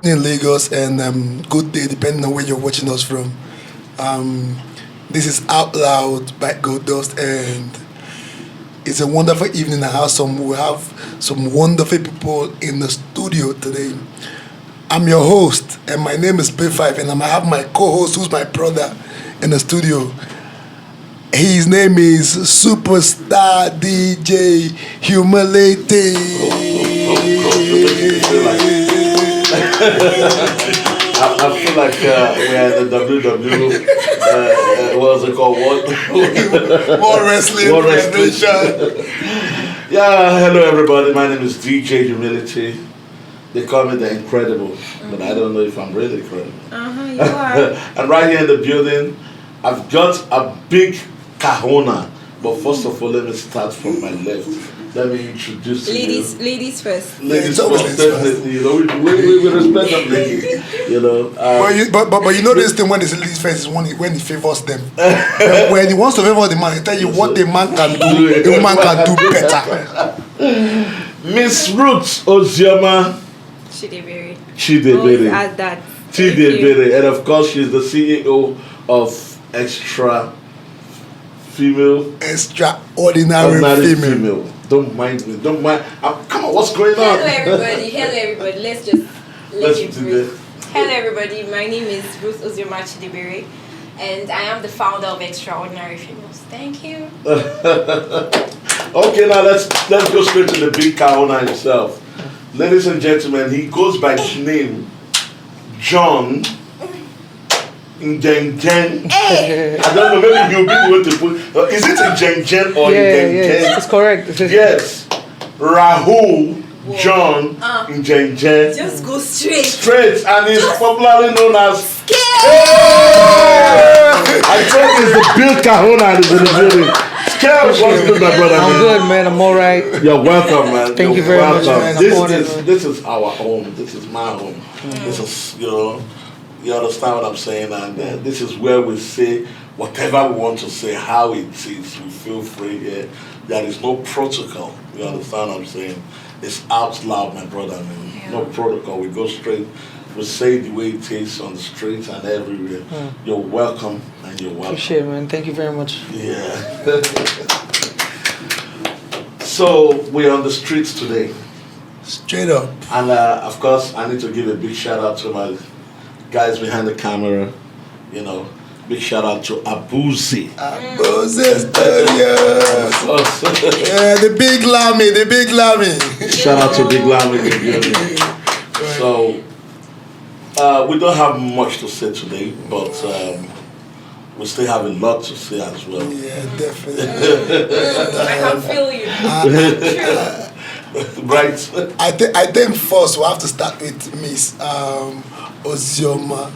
in Lagos, and good day depending on where you're watching us from. This is Out Loud by Gold Dust, and it's a wonderful evening. We have some wonderful people in the studio today. I'm your host, and my name is B5, and I have my co-host, who's my brother, in the studio. His name is Superstar DJ Humility. I feel like we're at the WWE. What's it called? More wrestling. More wrestling. Yeah, hello everybody. My name is DJ Humility. They call me the Incredible, but I don't know if I'm really incredible. You are. And right here in the building, I've got a big kahuna. But first of all, let me start from my left. Let me introduce you. Ladies first. Ladies first, definitely. You know, we respect them, ladies. You know. But you know this thing when it's ladies first is when he favors them. When he wants to favor the man, he tell you what the man can do, the woman can do better. Miss Ruth Ozioma Chidebere. Chidebere. Add that. Chidebere, and of course she's the CEO of Extraordinary Female. Don't mind me. Don't mind. Come on, what's going on? Hello everybody. Let's just let you breathe. Hello everybody. My name is Ruth Ozioma Chidebere, and I am the founder of Extraordinary Females. Thank you. Okay, now let's go straight to the big kahuna himself. Ladies and gentlemen, he goes by his name John Ngen. I don't know, maybe he'll be able to put. Is it Ngen or Ngen? Yeah, it's correct. Yes. Rahul John Ngen. Just go straight. Straight, and he's popularly known as I told you it's the Bill Kahuna is in the building. What's good, my brother? I'm good, man. I'm all right. You're welcome, man. Thank you very much, man. This is our home. This is my home. This is, you understand what I'm saying? And this is where we say whatever we want to say, how it is. We feel free here. There is no protocol. You understand what I'm saying? It's out loud, my brother. Man. No protocol. We go straight. We say the way it is on the streets and everywhere. You're welcome, and you're welcome. Appreciate it, man. Thank you very much. Yeah. So we're on the streets today. Straight up. And of course, I need to give a big shout out to my guys behind the camera. You know, big shout out to Abuzi. Abuzi Studio. Yeah, the big Lammy. Shout out to Big Lammy. So. We don't have much to say today, but we still have a lot to say as well. Yeah, definitely. I can feel you. Right. I think first we have to start with Miss Ozioma,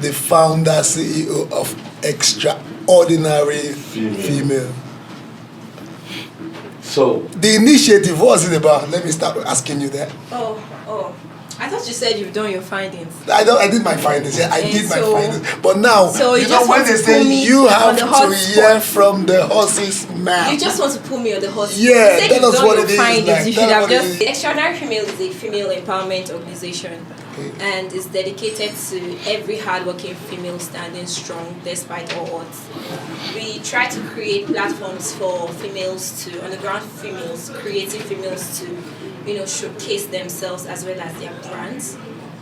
the founder CEO of Extraordinary Female. So the initiative, what was it about? Let me start asking you that. Oh. I thought you said you've done your findings. I did my findings. Yeah, I did my findings. But now, so you know when they say you have to hear from the horse's mouth. You just want to pull me on the horse. Yeah, tell us what it is. You should have just. Extraordinary Female is a female empowerment organization, and is dedicated to every hardworking female standing strong despite all odds. We try to create platforms for females to underground females, creative females to showcase themselves as well as their brands.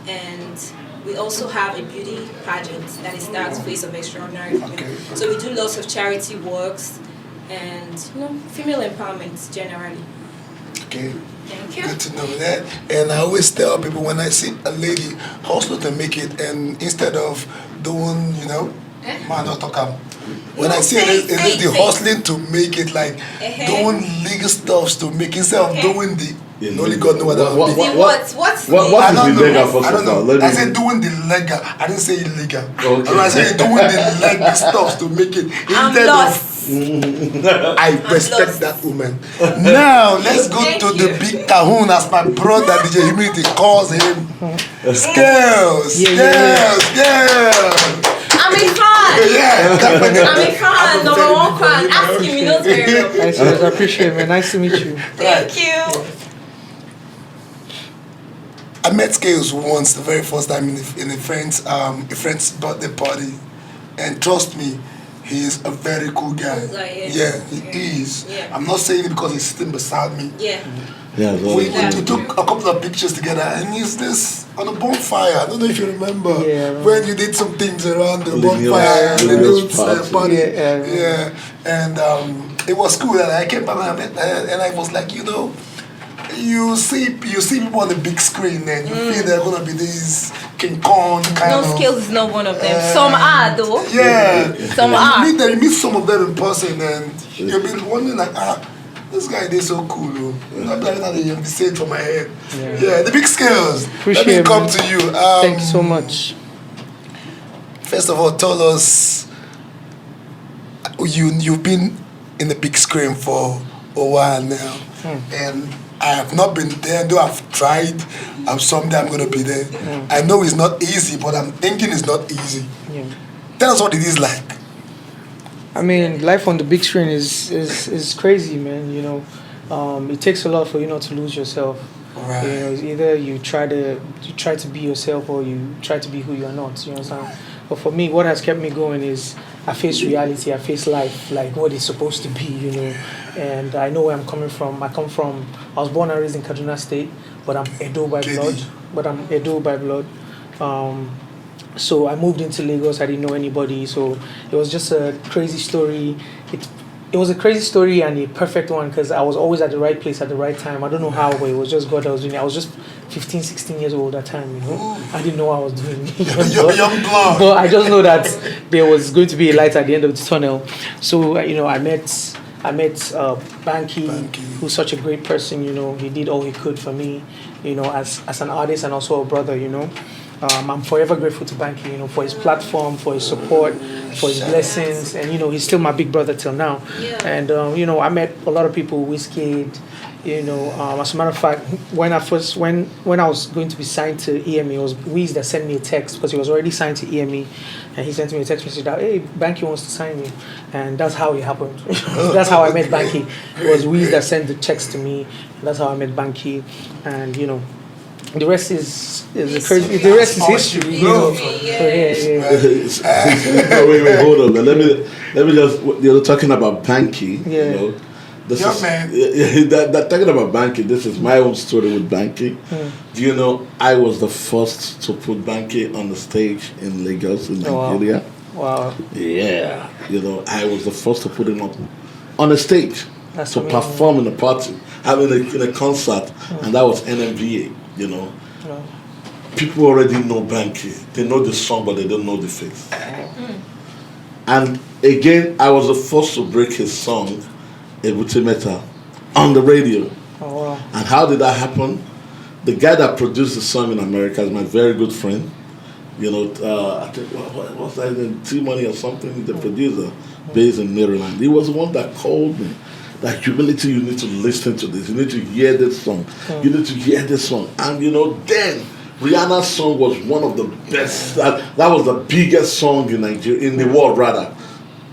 And we also have a beauty pageant that is the face of Extraordinary Female. So we do lots of charity works and female empowerment generally. Okay. Thank you. Good to know that. And I always tell people when I see a lady hustle to make it, and instead of doing, man, not talk. When I see a lady hustling to make it, like doing legal stuff to make it, instead of doing the only God knows what that means. What is illegal for I don't know. I said doing the legal. I didn't say illegal. Okay. I said doing the legal stuff to make it. Instead of I respect that woman. Now let's go to the big kahuna, as my brother DJ Humility calls him. Scales. I'm a fan. Yeah, definitely. I'm a fan. Number one fan. Ask him, he knows very well. I appreciate it, man. Nice to meet you. Thank you. I met Scales once, the very first time in a friend's birthday party, and trust me, he's a very cool guy. Cool guy, Yeah, he is. Yeah. I'm not saying it because he's sitting beside me. Yeah. Yeah, We took a couple of pictures together, and he's this on a bonfire. I don't know if you remember when you did some things around the bonfire and the news party. Yeah. And it was cool. And I came back and I was like, you see people on the big screen, and you feel they're gonna be these King Kong kind No, of. Skills is not one of them. Some are though. Yeah. Some are. You meet some of them in person, and you'll be wondering like, this guy is so cool. I'm like, the same from my head. Yeah, the big Scales. Appreciate Let me come it, to you. Thank you so much. First of all, tell us, you've been in the big screen for a while now, and I have not been there, though I've tried. Someday I'm going to be there. I know it's not easy, but I'm thinking it's not easy. Yeah. Tell us what it is like. I mean, life on the big screen is crazy, man. It takes a lot for you not to lose yourself. Right. It's either you try to be yourself, or you try to be who you are not. You know what I'm saying? But for me, what has kept me going is I face reality. I face life like what it's supposed to be. And I know where I'm coming from. I was born and raised in Kaduna State, but I'm Edo by blood. So I moved into Lagos. I didn't know anybody. So it was just a crazy story. It was a crazy story and a perfect one because I was always at the right place at the right time. I don't know how, but it was just God that was doing it. I was just 15, 16 years old at that time, I didn't know what I was doing. You're young blood. But I just know that there was going to be a light at the end of the tunnel. So, I met Banky, who's such a great person, he did all he could for me, as an artist and also a brother, I'm forever grateful to Banky, for his platform, for his support, for his blessings, and he's still my big brother till now. Yeah. And I met a lot of people, Wizkid, as a matter of fact, when I was going to be signed to EME, it was Wiz that sent me a text because he was already signed to EME, and he sent me a text message that, hey, Banky wants to sign me, and that's how it happened. That's how I met Banky. It was Wiz that sent the text to me, and that's how I met Banky, and the rest is crazy. The rest is history. Wait, hold on. Let me just. You're talking about Banky. Yeah. That talking about Banky. This is my own story with Banky. Do you know I was the first to put Banky on the stage in Lagos, in Nigeria? Wow. Yeah. I was the first to put him up on the stage to perform in a party, in a concert, and that was NMVA. People already know Banky. They know the song, but they don't know the face. And again, I was the first to break his song, Ebute Meta, on the radio. Oh, wow. And how did that happen? The guy that produced the song in America is my very good friend. I think, what's that name? T-Money or something, the producer, based in Maryland. He was the one that called me. Like, humility, you need to listen to this. You need to hear this song. You need to hear this song. And, then Rihanna's song was one of the best. That was the biggest song in Nigeria, in the world, rather.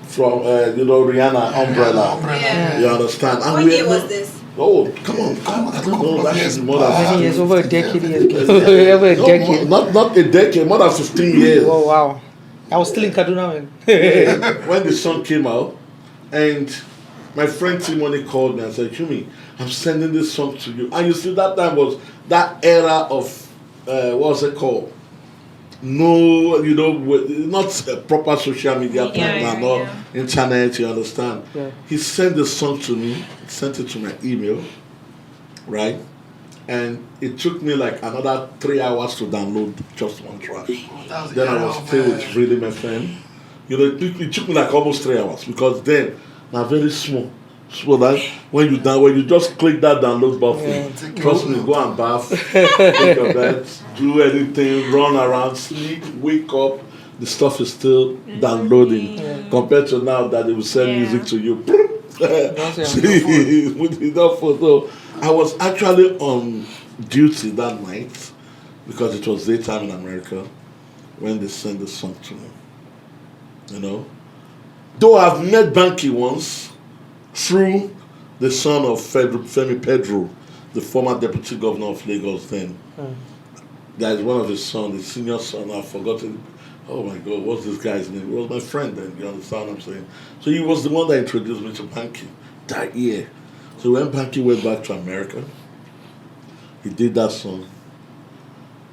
From, Rihanna, Umbrella. Yeah. You understand? And What year was this? Oh, come on. That is more than Many years, over a decade. Over a decade. Not a decade, more than 15 years. Oh, wow. I was still in Kaduna, man. When the song came out, and my friend T-Money called me and said, Chumi, I'm sending this song to you. And you see, that time was that era of, what's it called? No, not a proper social media platform, or internet, you understand? Yeah. He sent the song to me, sent it to my email, right? And it took me like another 3 hours to download just one track. Then I was still with Rhythm FM. It took me like almost 3 hours because then, now very small. So that when you just click that download button, trust me, go and bath, take your bed, do anything, run around, sleep, wake up, the stuff is still downloading. Compared to now that they will send music to you. See, with enough photo. I was actually on duty that night because it was daytime in America when they sent the song to me. Though I've met Banky once through the son of Femi Pedro, the former deputy governor of Lagos then. There's one of his sons, his senior son, I've forgotten. Oh my God, what's this guy's name? He was my friend then, you understand what I'm saying? So he was the one that introduced me to Banky that year. So when Banky went back to America, he did that song.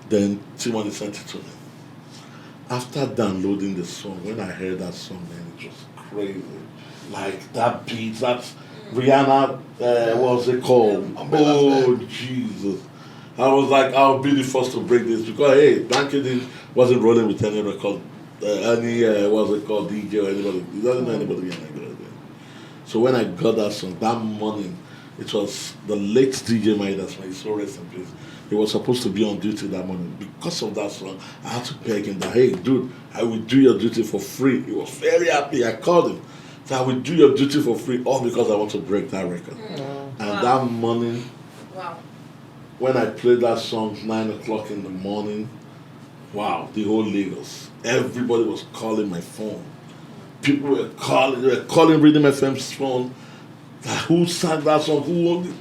Then Timon sent it to me. After downloading the song, when I heard that song, man, it was crazy. Like that beat, that's Rihanna, what's it called? Oh, Jesus. I was like, I'll be the first to break this because, hey, Banky wasn't rolling with any record, what's it called, DJ or anybody. He doesn't know anybody in Nigeria. So when I got that song, that morning, it was the late DJ Midas, my soul rest in peace. He was supposed to be on duty that morning. Because of that song, I had to beg him that, hey, dude, I will do your duty for free. He was very happy. I called him. So I will do your duty for free, all because I want to break that record. And that morning, when I played that song 9 o'clock in the morning, wow, the whole Lagos, everybody was calling my phone. People were calling Rhythm FM's phone. Who sang that song? Who owned it?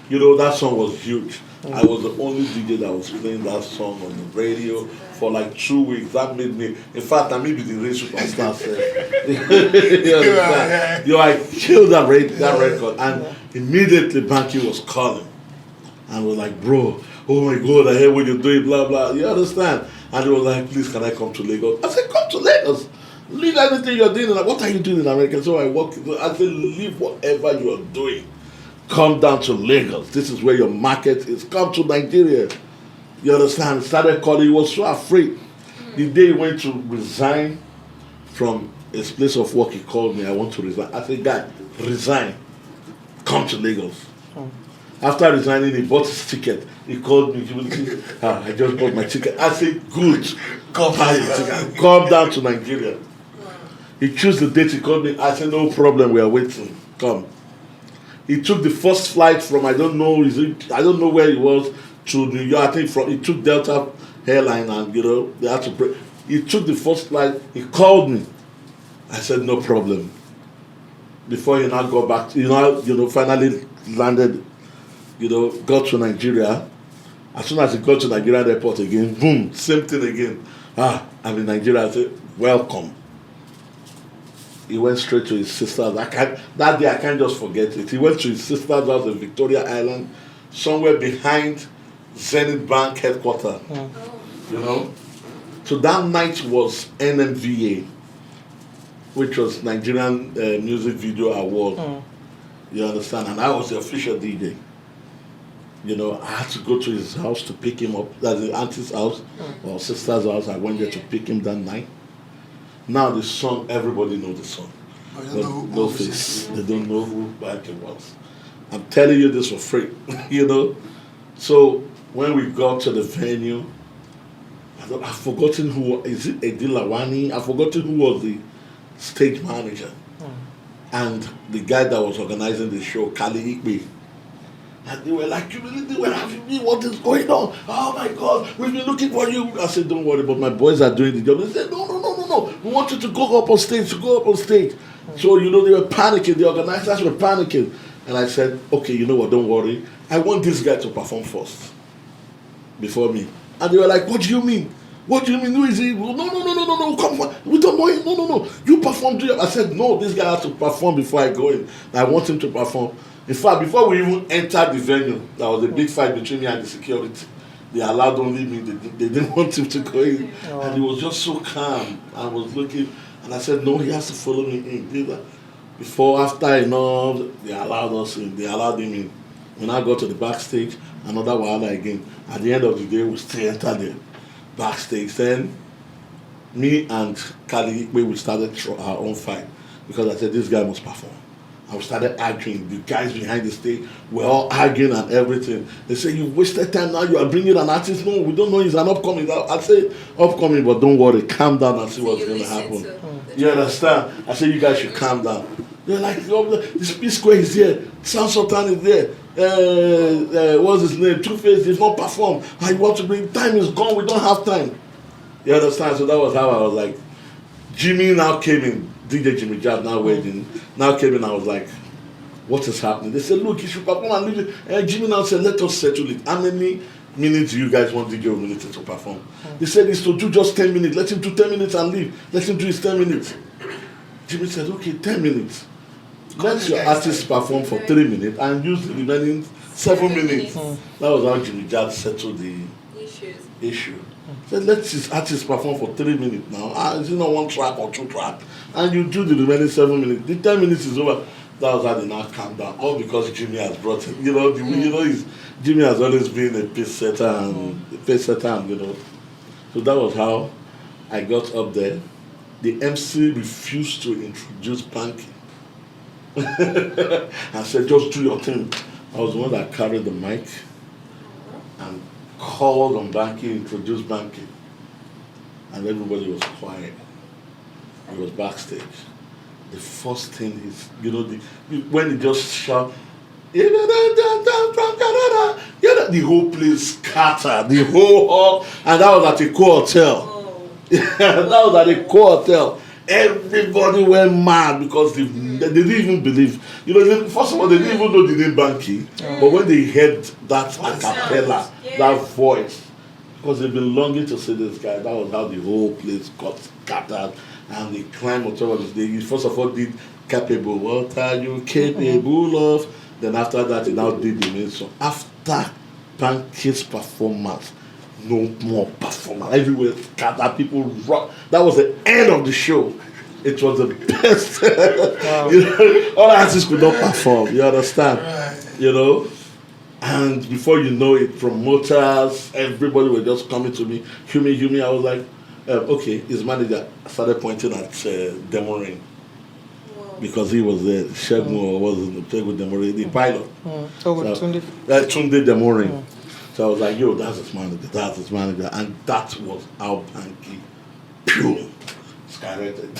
You know, that song was huge. I was the only DJ that was playing that song on the radio for like 2 weeks. That made me, in fact, I may be the race superstar. You know, I killed that record. And immediately Banky was calling. And was like, bro, oh my God, I heard what you're doing, blah, blah. You understand? And he was like, please, can I come to Lagos? I said, come to Lagos. Leave everything you're doing. Like, what are you doing in America? So I said, leave whatever you are doing. Come down to Lagos. This is where your market is. Come to Nigeria. You understand? He started calling. He was so afraid. The day he went to resign from his place of work, he called me. I want to resign. I said, guy, resign. Come to Lagos. After resigning, he bought his ticket. He called me. I just bought my ticket. I said, good. Come down to Nigeria. He chose the date. He called me. I said, no problem. We are waiting. Come. He took the first flight from, I don't know where he was, to New York. I think he took Delta Airline, and, you know, they had to break. He took the first flight. He called me. I said, no problem. Before he now got back, finally landed, got to Nigeria. As soon as he got to Nigeria airport again, boom, same thing again. I'm in Nigeria. I said, welcome. He went straight to his sister's. That day I can't just forget it. He went to his sister's house in Victoria Island, somewhere behind Zenith Bank headquarters. You know? So that night was NMVA, which was Nigerian Music Video Award. You understand? And I was the official DJ. You know, I had to go to his house to pick him up. That's the auntie's house or sister's house. I went there to pick him that night. Now the song, everybody knows the song. No face. They don't know who Banky was. I'm telling you this for free. You know? So when we got to the venue, I've forgotten who, is it Edi Lawani? I've forgotten who was the stage manager. And the guy that was organizing the show, Kali Ikbe. And they were like, they were asking me what is going on. Oh my God, we've been looking for you. I said, don't worry, but my boys are doing the job. They said, no. We want you to go up on stage, So, they were panicking. The organizers were panicking. And I said, okay, you know what, don't worry. I want this guy to perform first. Before me. And they were like, what do you mean? What do you mean? Who is he? No, come on. We don't know him. No. You perform. I said, no, this guy has to perform before I go in. I want him to perform. In fact, before we even entered the venue, there was a big fight between me and the security. They allowed only me. They didn't want him to go in. And he was just so calm. I was looking, and I said, no, he has to follow me in. After they allowed us in. They allowed him in. When I got to the backstage, another wahala again. At the end of the day, we still entered the backstage. Then, me and Kali, we started our own fight. Because I said, this guy must perform. And we started arguing. The guys behind the stage were all arguing and everything. They say, you wasted time now. You are bringing an artist. No, we don't know he's an upcoming. I say, upcoming, but don't worry. Calm down and see what's going to happen. You understand? I said, you guys should calm down. They're like, this P-Square is here. Sound Sultan is there. What's his name? Two-Face did not perform. I want to bring. Time is gone. We don't have time. You understand? So that was how I was like. Jimmy now came in. DJ Jimmy Jab now waiting. Now came in, I was like, what is happening? They said, look, you should perform and leave it. And Jimmy now said, let us settle it. How many minutes do you guys want DJ Humility to perform? They said it's to do just 10 minutes. Let him do 10 minutes and leave. Let him do his 10 minutes. Jimmy said, okay, 10 minutes. Let your artist perform for 3 minutes and use the remaining 7 minutes. That was how Jimmy Jad settled the issue. Said, let his artist perform for 3 minutes now. Is it not 1 track or 2 track? And you do the remaining 7 minutes. The 10 minutes is over. That was how they now calm down. All because Jimmy has brought him. Jimmy has always been a pace setter and So that was how I got up there. The MC refused to introduce Banky. I said, just do your thing. I was the one that carried the mic and called on Banky, introduced Banky. And everybody was quiet. He was backstage. The first thing is, when he just shout, the whole place scattered, the whole hall, and that was at a hotel. That was at a hotel. Everybody went mad because they didn't even believe. First of all, they didn't even know the name Banky, but when they heard that a cappella, that voice, because they've been longing to see this guy, that was how the whole place got scattered. And they climbed on top of this. They first of all did Capable. What are you capable of? Then after that, they now did the main song. After Banky's performance, no more performance. Everywhere scattered, people rock. That was the end of the show. It was the best. Wow. All artists could not perform. You understand? Right. And before you know it, promoters, everybody were just coming to me. Humi. I was like, okay, his manager started pointing at Demorain because he was there. Shegmo was in the play with Demorain, the pilot. Tunde Demorain. So I was like, yo, that's his manager. And that was how Banky pure skyrocketed.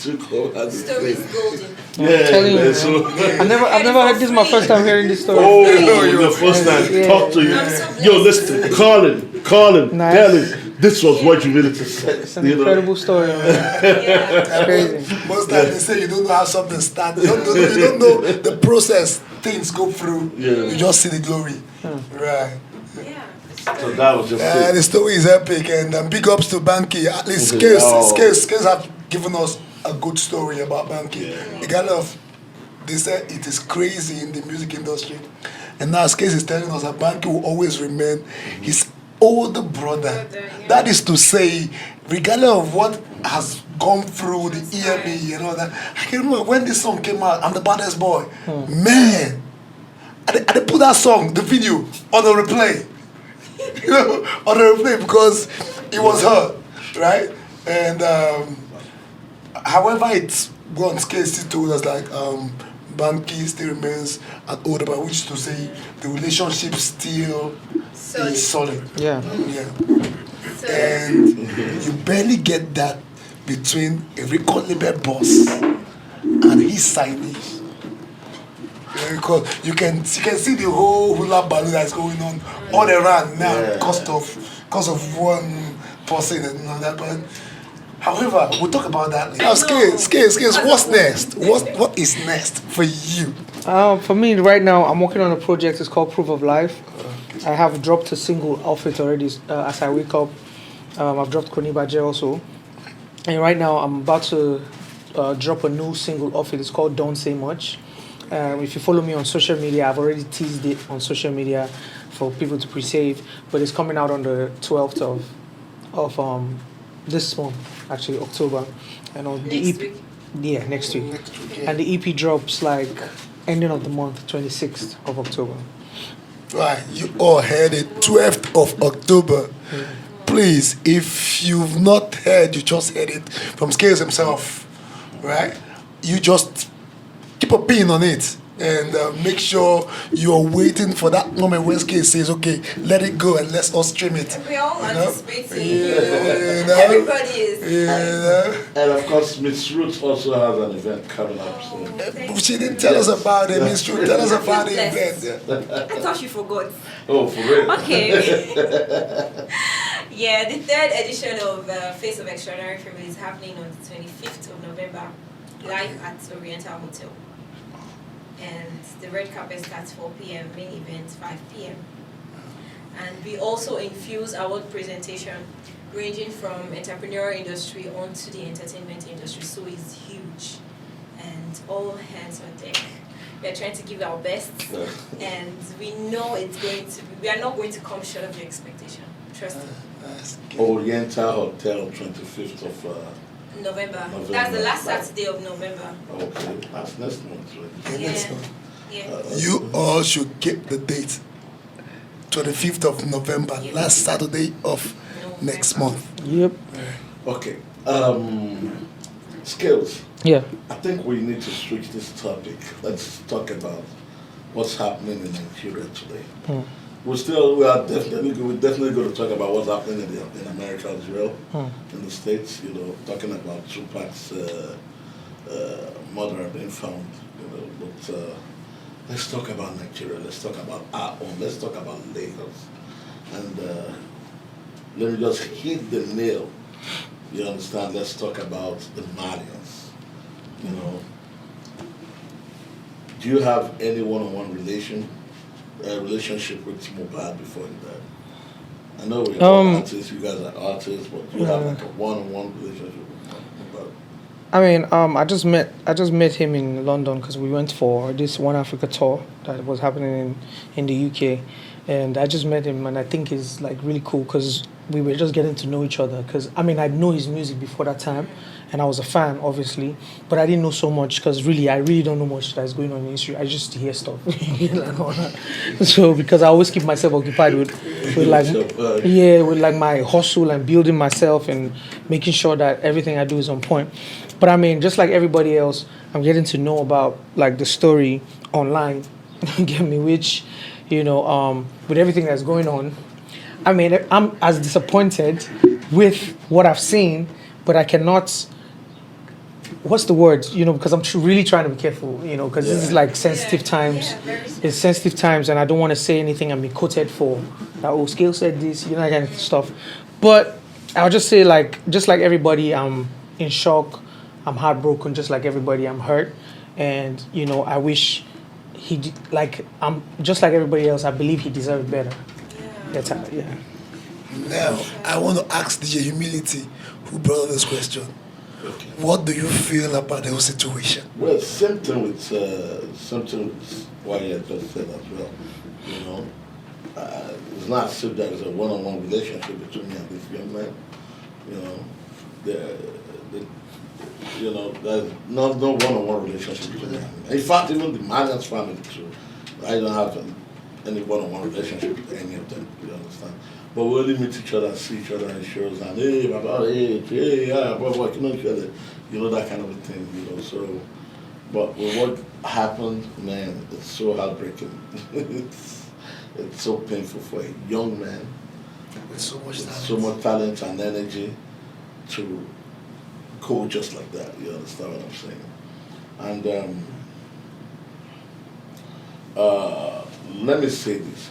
Took over the story is golden. I've never heard this. Is my first time hearing this story. Your first time. Talk to you. Yo, listen, call him, nice. Tell him. This was what Humility said. It's an incredible story. It's crazy. Most times they say you don't know how something starts. You don't know the process things go through. Yeah. You just see the glory. Right. Yeah. So that was just it. The story is epic, and big ups to Banky. At least Scales have given us a good story about Banky. They said it is crazy in the music industry. And now Scales is telling us that Banky will always remain his older brother. That is to say, regardless of what has gone through the EME and all that. I can remember when this song came out, I'm the baddest boy. Man, I put that song, the video, on the replay. On the replay because it was her, right? And however it's gone, Casey told us like Banky still remains an older brother, which is to say the relationship still is solid. Yeah. And you barely get that between a record label boss and his signees. Because you can see the whole hula balloon that's going on all around now because of one person and all that. But however, we'll talk about that later. Now, Scales, what's next? What is next for you? For me, right now, I'm working on a project. It's called Proof of Life. I have dropped a single off it already as I wake up. I've dropped Konibaje also. And right now, I'm about to drop a new single off it. It's called Don't Say Much. If you follow me on social media, I've already teased it on social media for people to pre-save. But it's coming out on the 12th of this month, actually, October. And on the EP, week? Yeah, next week. And the EP drops like ending of the month, 26th of October. Right, you all heard it, 12th of October. Please, if you've not heard, you just heard it from Scales himself, right? You just keep a pin on it and make sure you're waiting for that moment when Scales says, okay, let it go and let's all stream it. And we all anticipating. Yeah, everybody is. And of course, Miss Ruth also has an event coming up soon. She didn't tell us about it, Miss Ruth. Tell us about the event. I thought you forgot. Oh, for real? Okay. Yeah, the third edition of Face of Extraordinary Family is happening on the 25th of November, live at Oriental Hotel. And the red carpet starts 4 p.m., main event 5 p.m. And we also infuse our presentation ranging from entrepreneurial industry onto the entertainment industry. So it's huge. And all hands on deck. We are trying to give our best, and we know it's going to be, we are not going to come short of your expectation. Trust me. Oriental Hotel, 25th of November. November. That's the last Saturday of November. Okay, that's next month, right? Yeah. You all should keep the date. 25th of November, last Saturday of next month. Yep. Okay. Skills. Yeah. I think we need to switch this topic. Let's talk about what's happening in Nigeria today. We're definitely going to talk about what's happening in America as well, in the States. Talking about Tupac's mother being found. But let's talk about Nigeria. Let's talk about our own. Let's talk about Lagos. And let me just hit the nail. You understand? Let's talk about the Malians. Do you have any one-on-one relationship with Mohbad before he died? I know we're all artists, you guys are artists, but do you have like a one-on-one relationship with Mohbad? I mean, I just met him in London because we went for this One Africa tour that was happening in the UK, and I just met him, and I think he's like really cool because we were just getting to know each other. Because I mean, I know his music before that time, and I was a fan, obviously, but I didn't know so much because I really don't know much that's going on in history. I just hear stuff. So because I always keep myself occupied with my hustle and building myself and making sure that everything I do is on point. But I mean, just like everybody else, I'm getting to know about like the story online. Get me? Which, with everything that's going on, I mean, I'm as disappointed with what I've seen, but I cannot. What's the word? Because I'm really trying to be careful. Because this is like sensitive times. It's sensitive times, and I don't want to say anything and be quoted for that. Oh, Scale said this, that kind of stuff. But I'll just say, just like everybody, I'm in shock. I'm heartbroken, just like everybody. I'm hurt, and I wish I'm just like everybody else. I believe he deserved better. That's how. Yeah. Now, I want to ask DJ Humility, who brought up this question. Okay. What do you feel about the whole situation? Well, same thing with what you just said as well. It's not as if there is a one-on-one relationship between me and this young man. There's no one-on-one relationship between them. In fact, even the Malians family too. I don't have any one-on-one relationship with any of them. You understand? But we only meet each other, see each other in shows, and hey, Baba, hey, yeah, blah, each other. That kind of a thing. So, but with what happened, man, it's so heartbreaking. it's so painful for a young man With so much talent and energy to go just like that. You understand what I'm saying? And let me say this,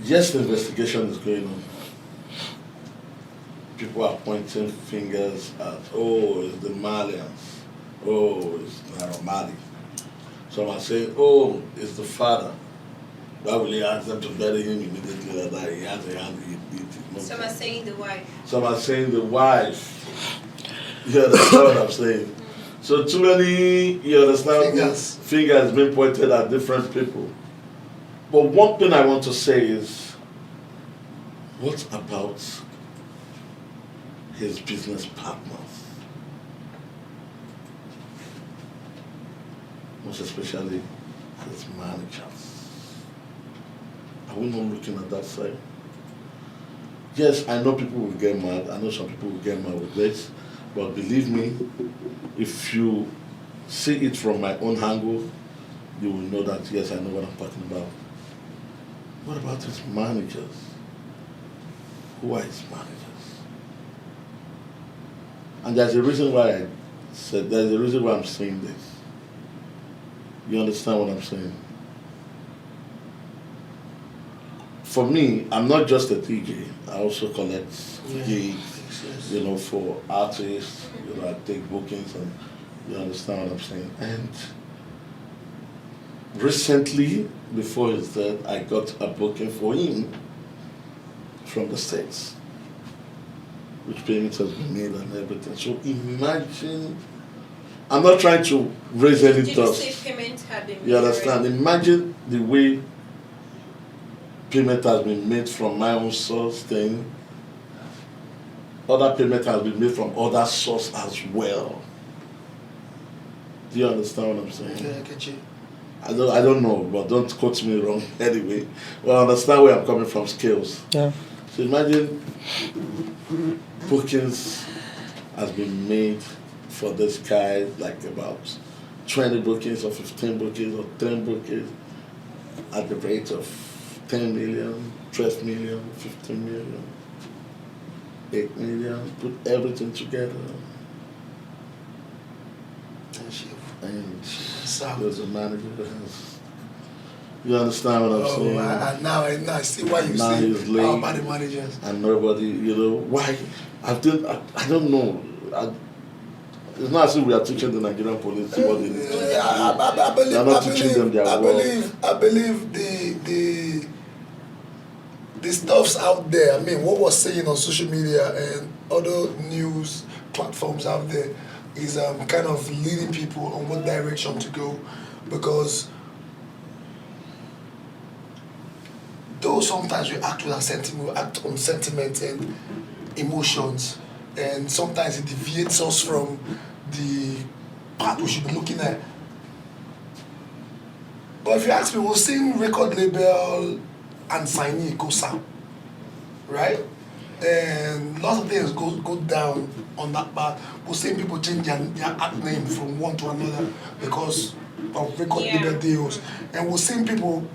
Yes, the investigation is going on. People are pointing fingers at, it's the Malians. It's Naira Mali. Some are saying, it's the father. Why will he ask them to bury him immediately that he has a hand in it? Some are saying the wife. Some are saying the wife. You understand what I'm saying? So too many, fingers being pointed at different people. But one thing I want to say is, what about his business partners? Most especially his managers. Are we not looking at that side? Yes, I know people will get mad. I know some people will get mad with this. But believe me, if you see it from my own angle, you will know that, yes, I know what I'm talking about. What about his managers? Who are his managers? And there's a reason why there's a reason why I'm saying this. You understand what I'm saying? For me, I'm not just a DJ. I also collect gigs, for artists. I take bookings, and you understand what I'm saying. And recently, before his death, I got a booking for him from the States, which payment has been made and everything. So imagine, I'm not trying to raise any Did you dust. say payment had been made? You understand? Imagine the way payment has been made from my own source thing. Other payment has been made from other source as well. Do you understand what I'm saying? Yeah, I get you. I don't know, but don't quote me wrong anyway. Well, I understand where I'm coming from, scales. Yeah. So imagine bookings has been made for this guy, like about 20 bookings or 15 bookings or 10 bookings at the rate of 10 million, 12 million, 15 million, 8 million, put everything together. And there's a manager that has, you understand what I'm saying? Now I see why you Now say he's late. how about the managers. And nobody, why? I don't know. It's not as if we are teaching the Nigerian police what they need to do. I not teaching them their work. I believe the stuff's out there. I mean, what was saying on social media and other news platforms out there is kind of leading people on what direction to go, because though sometimes we act with sentiment, we act on sentiment and emotions, and sometimes it deviates us from the path we should be looking at. But if you ask me, we're seeing record label and signee go south, right? And lots of things go down on that path. We're seeing people change their act name from one to another because of record label deals. And we're seeing people,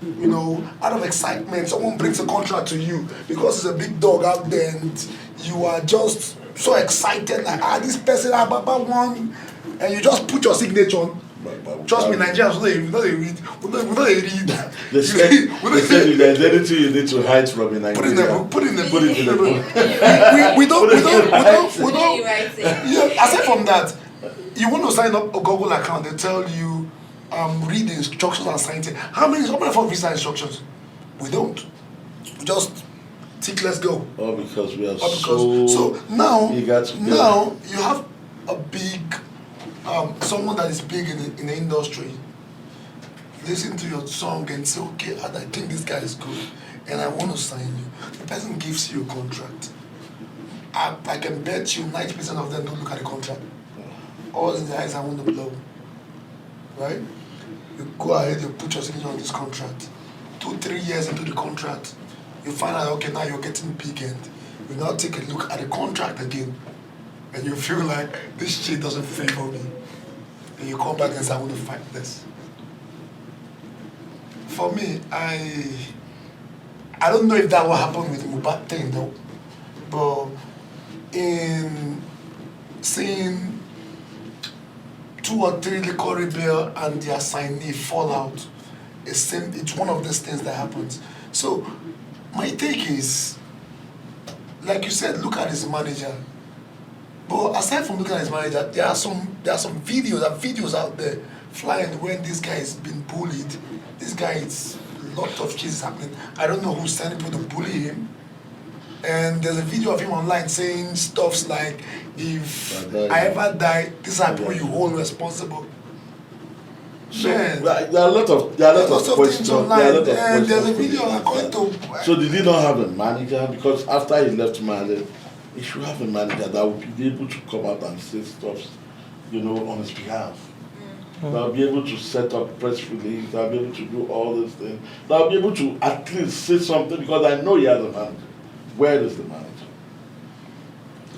out of excitement, someone brings a contract to you because it's a big dog out there and you are just so excited, like, this person, Baba won, and you just put your signature on. Trust me, Nigerians, we don't read. They said if there's anything you need to hide from in Nigeria, put in the book. We don't. Yeah, aside from that, you want to sign up a Google account, they tell you, read the instructions and sign it. How many for visa instructions? We don't. We just tick, let's go. Oh, because we are so now you have a big someone that is big in the industry listen to your song and say, okay, I think this guy is good and I want to sign you. The person gives you a contract. I can bet you 90% of them don't look at the contract. All in the eyes I want to blow. Right? You go ahead, you put your signature on this contract. 2-3 years into the contract, you find out, okay, now you're getting big end. You now take a look at the contract again and you feel like this shit doesn't favor me. And you come back and say, I want to fight this. For me, I don't know if that will happen with Mubad thing though, but in seeing 2 or 3 liquor rebel and their signee fall out, it's one of those things that happens. So my take is, like you said, look at his manager. But aside from looking at his manager, there are some videos out there flying when this guy is being bullied. This guy, it's a lot of shit is happening. I don't know who's sending people to bully him. And there's a video of him online saying stuffs like, if I ever die, these are people you hold responsible. So there are a lot of questions online. And there's a video according to. So did he not have a manager? Because after he left Mali, he should have a manager that would be able to come out and say stuff, on his behalf. That will be able to set up press release, that will be able to do all these things, that will be able to at least say something, because I know he has a manager. Where is the manager?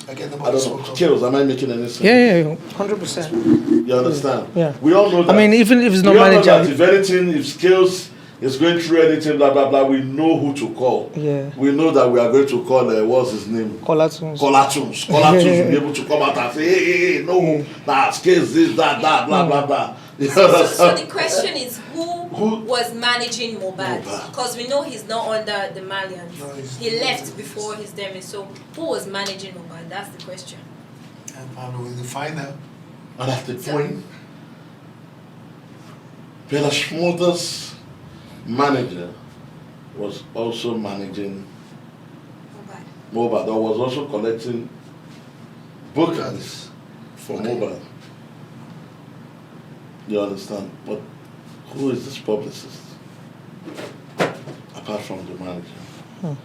I don't know. Chaos, am I making any sense? Yeah, 100%. You understand? Yeah. We all know that. I mean, even if it's not manager. If anything, if Skills is going through anything, blah, blah, blah, we know who to call. Yeah. We know that we are going to call, what's his name? Colatuns. Colatuns will be able to come out and say, hey, no, that's Skills, this, that, blah, blah, blah. So the question is, who was managing Mubad? Because we know he's not under the Malians. No, he left before his demise. So who was managing Mubad? That's the question. And probably the final. And at the point, Bella Schmother's manager was also managing Mobile. That was also collecting bookings for Mobile. You understand? But who is this publicist? Apart from the manager.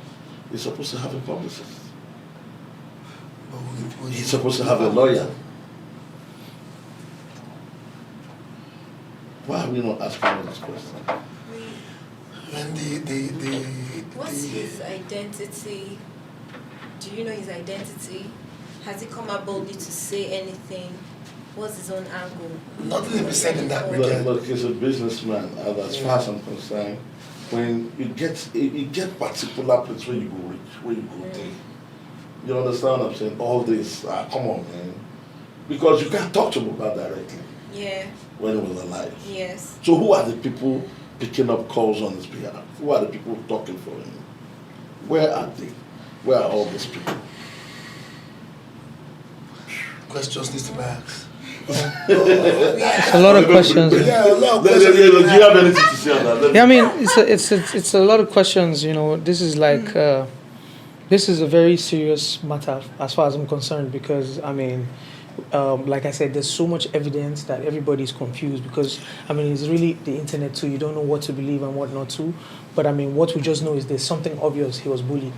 He's supposed to have a publicist. He's supposed to have a lawyer. Why are we not asking him this question? And what's his identity? Do you know his identity? Has he come out boldly to say anything? What's his own angle? nothing to be said in that regard. Look, he's a businessman, and as far as I'm concerned, when you get particular place where you go rich, where you go deep. You understand what I'm saying? All this, come on, man. Because you can't talk to Mohbad directly. Yeah. When he was alive. Yes. So who are the people picking up calls on his behalf? Who are the people talking for him? Where are they? Where are all these people? Questions need to be asked. A lot of questions. Yeah, a lot of Do questions. you have anything to say on that? Yeah, I mean, it's a lot of questions. You know, this is like this is a very serious matter as far as I'm concerned, because I mean, like I said, there's so much evidence that everybody's confused, because I mean, it's really the internet too. You don't know what to believe and what not to. But I mean, what we just know is there's something obvious. He was bullied.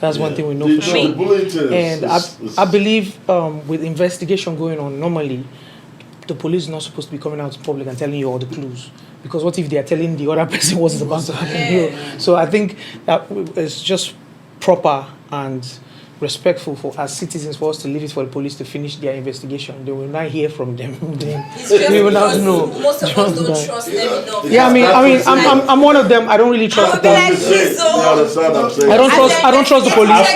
That's one thing we know for sure. The bullying thing And is- I believe with investigation going on, normally the police is not supposed to be coming out to public and telling you all the clues. Because what if they are telling the other person what's about to happen? You know? So I think that it's just proper and respectful for as citizens for us to leave it for the police to finish their investigation. They will not hear from them. Then It's just we will not because know. most of us don't trust them enough. Yeah, I mean, I'm one of them. I don't really trust I'll be them. like, please, You understand what I'm saying? I don't trust the police.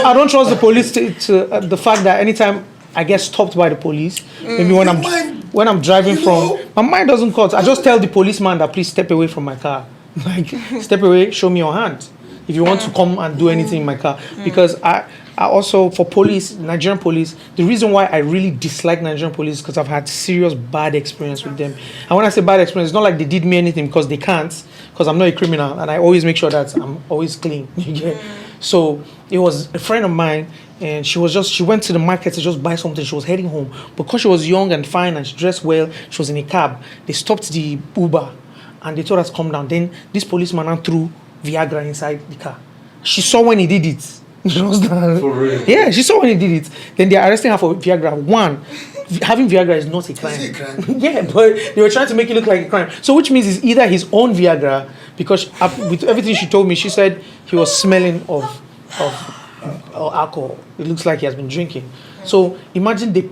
I don't trust the police to the fact that anytime I get stopped by the police, maybe when I'm driving from, my mind doesn't cut. I just tell the policeman that please step away from my car. Like, step away, show me your hand if you want to come and do anything in my car. Because I also, for police, Nigerian police, the reason why I really dislike Nigerian police is because I've had serious bad experience with them. And when I say bad experience, it's not like they did me anything, because they can't, because I'm not a criminal, and I always make sure that I'm always clean. So it was a friend of mine, and she went to the market to just buy something. She was heading home. Because she was young and fine and she dressed well, she was in a cab. They stopped the Uber and they told her to come down. Then this policeman now threw Viagra inside the car. She saw when he did it. You understand? For real? Yeah, she saw when he did it. Then they're arresting her for Viagra. One, having Viagra is not a crime. Is it a crime? Yeah, but they were trying to make it look like a crime. So which means it's either his own Viagra, because with everything she told me, she said he was smelling of alcohol. It looks like he has been drinking. So imagine they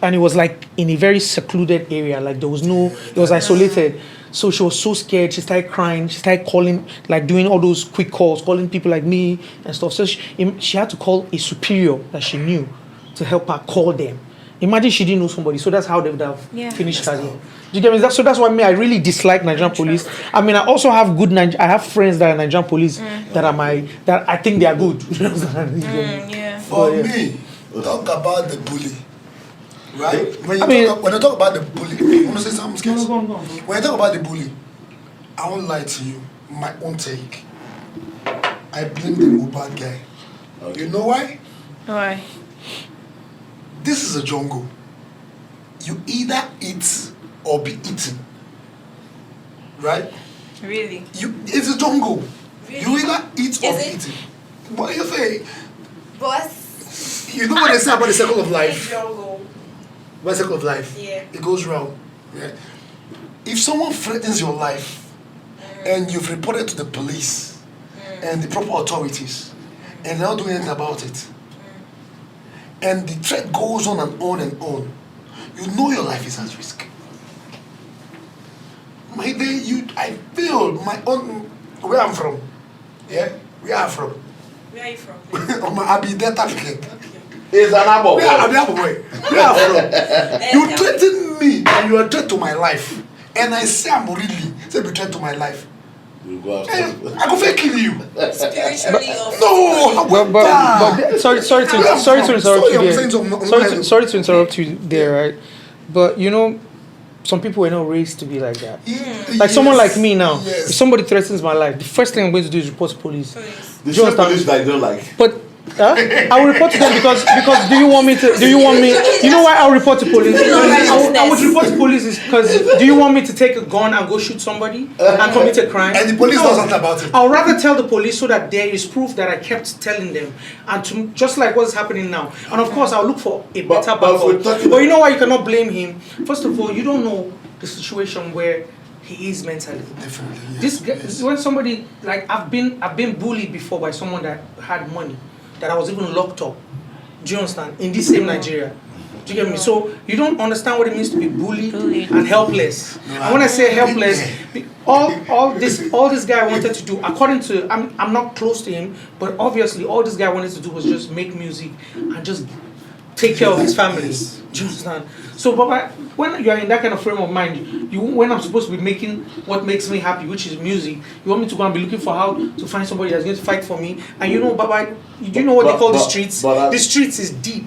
and it was like in a very secluded area, like it was isolated. So she was so scared, she started crying, she started calling, like doing all those quick calls, calling people like me and stuff. So she had to call a superior that she knew to help her call them. Imagine she didn't know somebody, so that's how they would have finished her. Do you get me? So that's why I really dislike Nigerian police. I mean, I also have I have friends that are Nigerian police that I think they are good. For me, talk about the bully. Right? When I talk about the bully, you want to say something? No. When I talk about the bully, I won't lie to you. My own take. I blame the Mohbad guy. Okay. You know why? Why? This is a jungle. You either eat or be eaten. Right? Really? It's a jungle. Really? You either eat or be Is it? eaten. What you say? Boss. You know what they say about the circle of life? Jungle. What circle of life? Yeah. It goes round. Yeah. If someone threatens your life and you've reported to the police and the proper authorities and they're not doing anything about it, and the threat goes on and on and on, you know your life is at risk. I feel my own, where I'm from, yeah, where I'm from. Where are you from? I'll be Delta African. It's an apple. Where I'm from. Where I'm from. You threaten me and you are a threat to my life. And I say I'm really say be a threat to my life. You go after I go fake kill you. Spiritually or No, But sorry to interrupt you I'm saying something. there. Sorry to interrupt you there, right? But you know, some people were not raised to be like that. Yes. Like someone like me now, Yes. if somebody threatens my life, the first thing I'm going to do is report to police. The same police that I don't like. But I will report to them because do you want me? You know why I'll report to police? I would report to police is because do you want me to take a gun and go shoot somebody and commit a crime? And the police knows something about it. I'll rather tell the police so that there is proof that I kept telling them, and to, just like what's happening now. And of course, I'll look for a better backup. But you know why you cannot blame him? First of all, you don't know the situation where he is mentally. Definitely. Yes, This yes. when somebody like I've been bullied before by someone that had money, that I was even locked up. Do you understand? In this same Nigeria. Do you get me? So you don't understand what it means to be bullied and helpless. And when I say helpless, all this guy wanted to do, according to I'm not close to him, but obviously all this guy wanted to do was just make music and just take care of his family. Do you understand? So, Baba, when you are in that kind of frame of mind, when I'm supposed to be making what makes me happy, which is music, you want me to go and be looking for how to find somebody that's going to fight for me. And you know, Baba, you know what they call the streets? The streets is deep.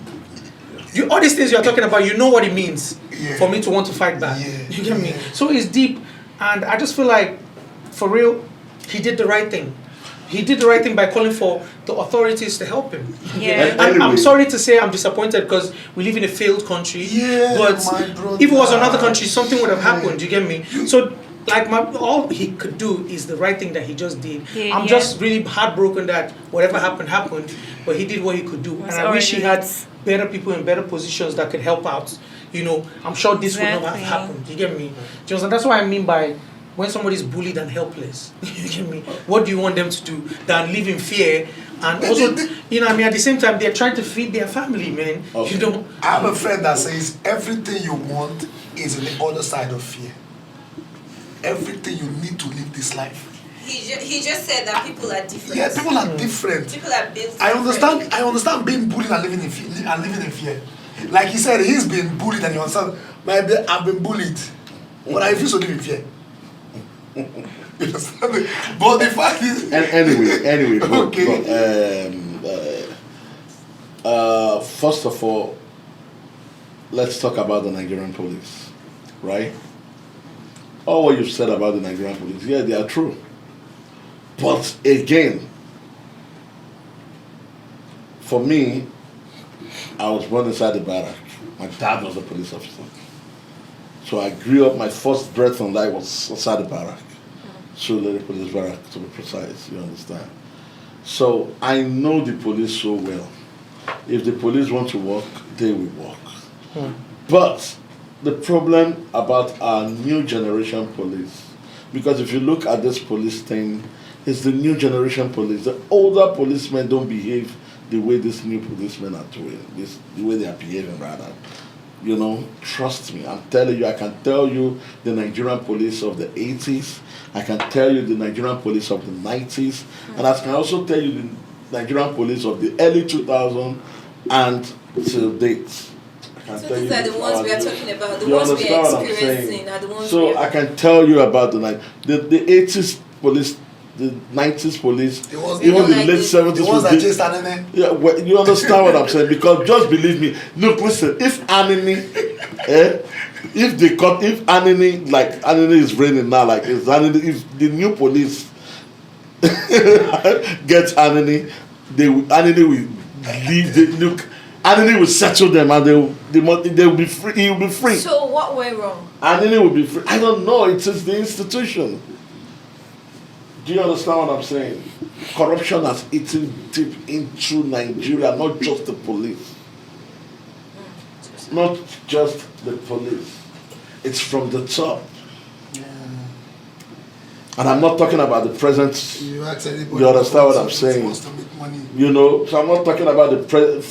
All these things you're talking about, you know what it means for me to want to fight back. You get me? So it's deep. And I just feel like, for real, he did the right thing. He did the right thing by calling for the authorities to help him. Yeah. And I'm sorry to say I'm disappointed because we live in a failed country. Yeah, but my brother. if it was another country, something would have happened. You get me? So, like, all he could do is the right thing that he just did. I'm just really heartbroken that whatever happened, but he did what he could do. And I wish he had better people in better positions that could help out. You know, I'm sure this would not have happened. You get me? Just, that's what I mean by when somebody's bullied and helpless. You get me? What do you want them to do than live in fear? And also, you know, I mean, at the same time, they're trying to feed their family, man. Okay. You know. I have a friend that says everything you want is on the other side of fear. Everything you need to live this life. He just said that people are different. Yeah, people are different. People are built I differently. understand being bullied and living in fear. Like he said, he's been bullied and you understand. I've been bullied, but I refuse to live in fear. You understand? But the fact is, anyway. Okay. First of all, let's talk about the Nigerian police, right? All what you've said about the Nigerian police, yeah, they are true. But again, for me, I was born inside the barrack. My dad was a police officer. So I grew up, my first breath in life was inside the barrack. Surulere Police Barrack, to be precise, you understand? So I know the police so well. If the police want to work, they will work. But the problem about our new generation police, because if you look at this police thing, it's the new generation police. The older policemen don't behave the way these new policemen are doing, the way they are behaving rather. You know, trust me, I'm telling you, I can tell you the Nigerian police of the 80s, I can tell you the Nigerian police of the 90s, and I can also tell you the Nigerian police of the early 2000s and till date. So these are the ones we are talking about, the you ones we are understand what I'm experiencing, saying? are the ones So we are... I can tell you about the 80s police, the 90s police, even the late 70s. The ones that chased Anene. Yeah, well, you understand what I'm saying? Because just believe me. Look, listen. If Anini, if Anini, like Anini is raining now, like it's Anini, if the new police gets Anini, Anini will leave. Look, Anini will settle them, and they will be free. He will be free. So what went wrong? Anini will be free. I don't know. It is the institution. Do you understand what I'm saying? Corruption has eaten deep into Nigeria, not just the police. Not just the police. It's from the top. Yeah. And I'm not talking about the present. You understand what I'm saying? Wants to make money. You know, so I'm not talking about the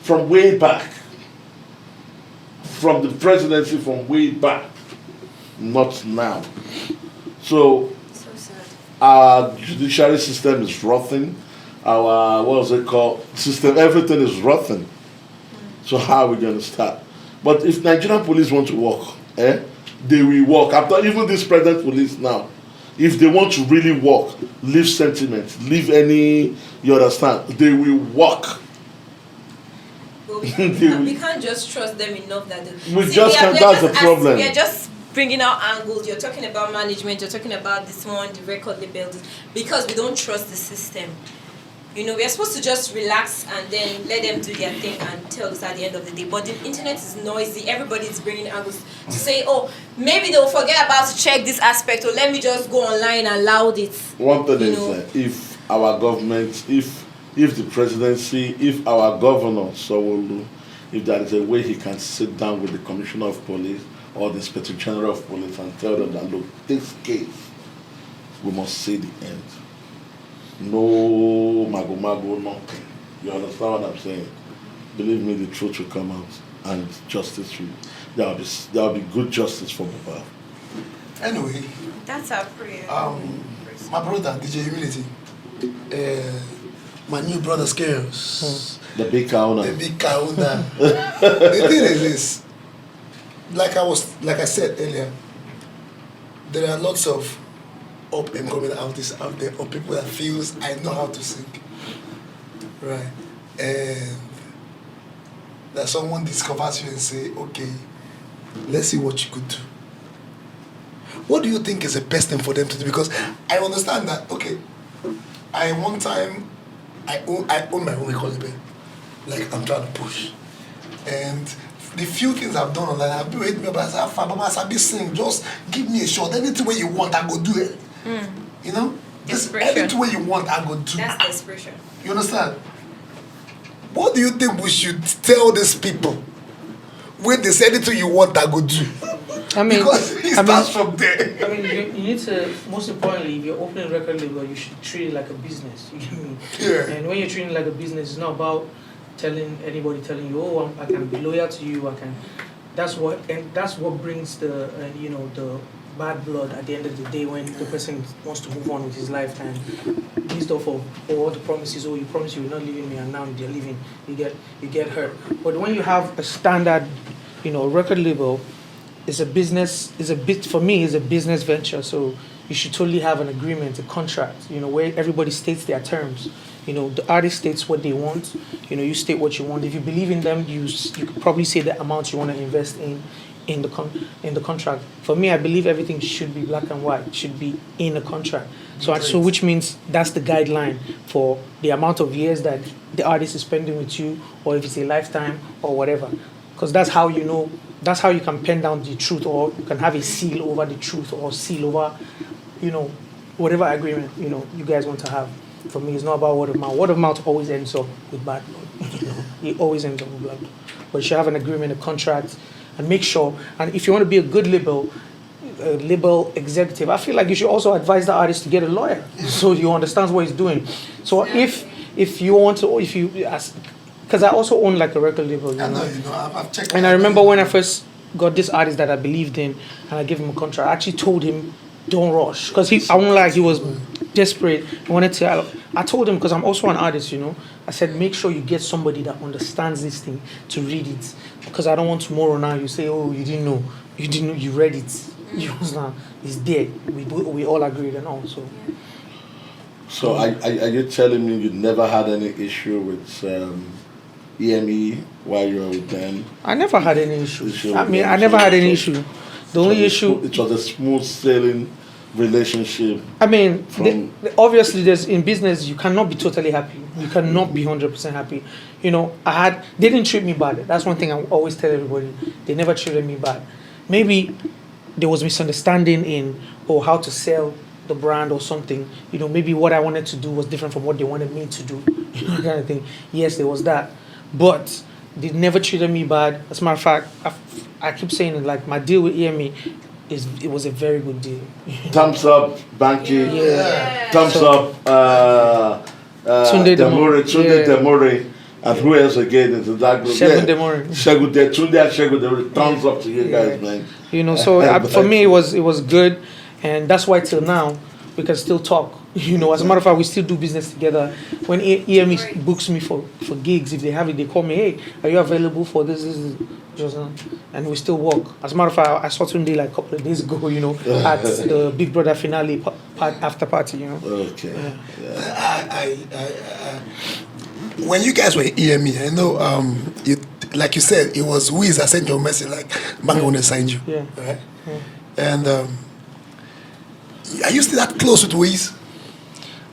from way back. From the presidency from way back. Not now. So our judiciary system is rotten. Our, what was it called? System, everything is rotten. So how are we going to start? But if Nigerian police want to work, they will work. After even this present police now, if they want to really work, leave sentiment, leave any, you understand, they will work. But we can't just trust them enough that We just can't, that's the problem. We are just bringing out angles. You're talking about management. You're talking about this one, the record labels, because we don't trust the system. You know, we are supposed to just relax and then let them do their thing and tell us at the end of the day. But the internet is noisy. Everybody's bringing angles to say, oh, maybe they'll forget about to check this aspect, or let me just go online and loud it. One thing is, if our government, if the presidency, if our governor, Sowolu, if there is a way he can sit down with the commissioner of police or the inspector general of police and tell them that, look, this case, we must see the end. No mago, nothing. You understand what I'm saying? Believe me, the truth will come out, and justice will. There will be good justice for Baba. Anyway, that's our prayer. My brother, DJ Humility, my new brother Scales, the big Kauna. The big Kauna. The thing is this, like I said earlier, there are lots of up and coming artists out there, or people that feels I know how to sing, right? And that someone discovers you and say, okay, let's see what you could do. What do you think is the best thing for them to do? Because I understand that, okay, I own my own record label, like I'm trying to push, and the few things I've done online, I've been waiting about I be sing, just give me a shot, anything way you want, I go do it. You know? Just anything way you want, I go do. That's desperation. You understand? What do you think we should tell these people when they say anything you want, I go do? I mean, because it starts from there. I mean, you need to, most importantly, if you're opening a record label, you should treat it like a business. You get me? Yeah. And when you're treating it like a business, it's not about telling you, oh, I can be loyal to you. That's what brings the the bad blood at the end of the day when the person wants to move on with his life and based off of all the promises. Oh, you promised you will not leaving me, and now they're leaving. You get hurt. But when you have a standard, record label, is a business. Is a bit for me is a business venture. So you should totally have an agreement, a contract. Where everybody states their terms. The artist states what they want. You state what you want. If you believe in them, you could probably say the amount you want to invest in the contract. For me, I believe everything should be black and white. It should be in a contract. So which means that's the guideline for the amount of years that the artist is spending with you, or if it's a lifetime or whatever. Because that's how that's how you can pen down the truth, or you can have a seal over the truth, or seal over, whatever agreement you guys want to have. For me, it's not about word of mouth. Word of mouth always ends up with bad blood. It always ends up with bad blood. But you should have an agreement, a contract, and make sure. And if you want to be a good label executive, I feel like you should also advise the artist to get a lawyer, so he understands what he's doing. So if you want to, because I also own like a record label. I've checked. And I remember when I first got this artist that I believed in, and I gave him a contract. I actually told him, don't rush, because I won't lie, he was desperate. I told him, because I'm also an artist, I said, make sure you get somebody that understands this thing to read it, because I don't want tomorrow now you say, oh, you didn't know, you read it. It's there. We all agreed and all. So are you telling me you never had any issue with EME while you were with them? I never had any issue. I never had any issue. The only issue... It was a smooth sailing relationship. Obviously, in business, you cannot be totally happy. You cannot be 100% happy. They didn't treat me bad. That's one thing I always tell everybody. They never treated me bad. Maybe there was misunderstanding in how to sell the brand or something. Maybe what I wanted to do was different from what they wanted me to do. Kind of thing. Yes, there was that. But they never treated me bad. As a matter of fact, I keep saying it, like my deal with EME, it was a very good deal. Thumbs up, Banky. Yeah. Thumbs up, Tunde Demore. And who else again into that group? Segun Demore. Tunde, thumbs up to you guys, man. So for me, it was good, and that's why till now we can still talk. As a matter of fact, we still do business together. When EME books me for gigs, if they have it, they call me, hey, are you available for this? And we still work. As a matter of fact, I saw Tunde like a couple of days ago, at the Big Brother finale after party, Okay. Yeah. When you guys were EME, I know like you said, it was Wiz that sent your message, like, Bank want to sign you. Yeah. Right? And are you still that close with Wiz?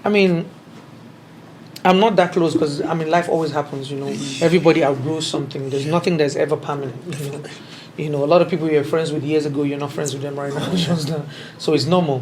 I mean, I'm not that close because, I mean, life always happens, Everybody outgrows something. There's nothing that's ever permanent, a lot of people you're friends with years ago, you're not friends with them right now. So it's normal.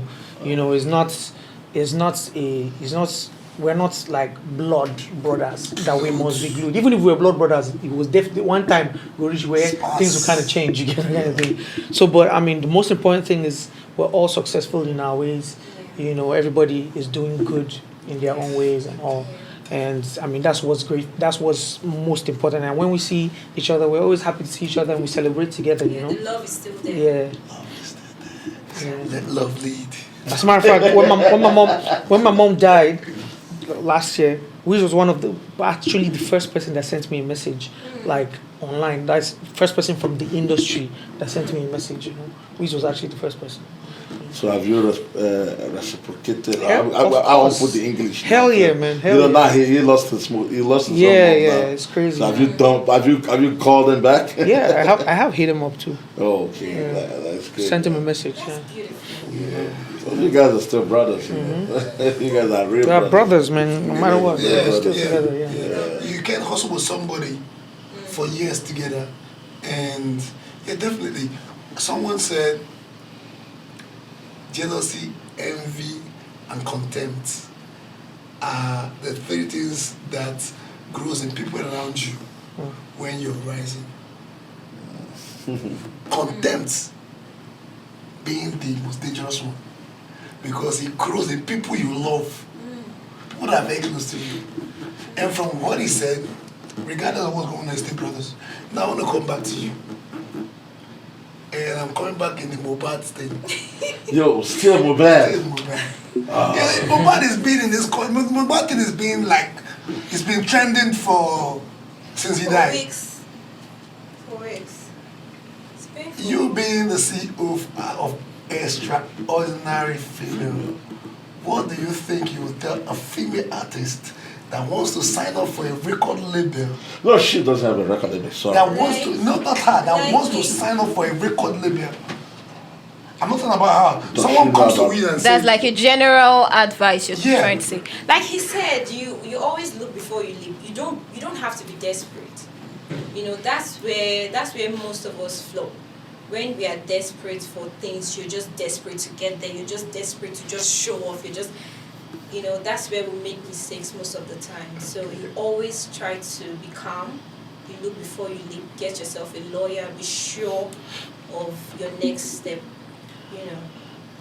We're not like blood brothers that we must be glued. Even if we were blood brothers, it was definitely one time we reached where things will kind of change. You get kind of thing. So, but I mean, the most important thing is we're all successful in our ways. Everybody is doing good in their own ways and all. And I mean, that's what's great. That's what's most important. And when we see each other, we're always happy to see each other and we celebrate together. The love is still there. Yeah. Love is still there. Let love lead. As a matter of fact, when my mom died last year, Wiz was actually the first person that sent me a message, like online. That's the first person from the industry that sent me a message. Wiz was actually the first person. So have you reciprocated? Yeah, I won't put the English. Hell yeah, man. Hell yeah. Now he lost his He lost his Yeah, now. it's crazy. So have you called him back? Yeah, I have hit him up too. Oh, okay. Yeah. That's good. Sent him a message. That's beautiful. Yeah. So you guys are still brothers, you guys are real We are brothers, man. No matter what, Yeah, we're still yeah. together. Yeah. You can hustle with somebody for years together, and definitely. Someone said jealousy, envy, and contempt are the three things that grows in people around you when you're rising. Contempt being the most dangerous one, because it grows in people you love, people that are very close to you. And from what he said, regardless of what's going on in State Brothers, now I want to come back to you. And I'm coming back in the Mobad state. Yo, still Mobad. Still Mobad. Yeah, Mobad is being in this. Mobad thing is being like, it's been trending since he died. 4 weeks. It's painful. You being the CEO of Extraordinary Female, what do you think you would tell a female artist that wants to sign up for a record label? No, she doesn't have a record label. Sorry. That wants to, not her, that wants to sign up for a record label. I'm not talking about her. Someone comes to me and says, That's like a general advice you're Yeah. trying to say. Like he said, you always look before you leap. You don't have to be desperate. That's where most of us flow. When we are desperate for things, you're just desperate to get there. You're just desperate to just show off. That's where we make mistakes most of the time. So you always try to be calm. You look before you leap. Get yourself a lawyer. Be sure of your next step.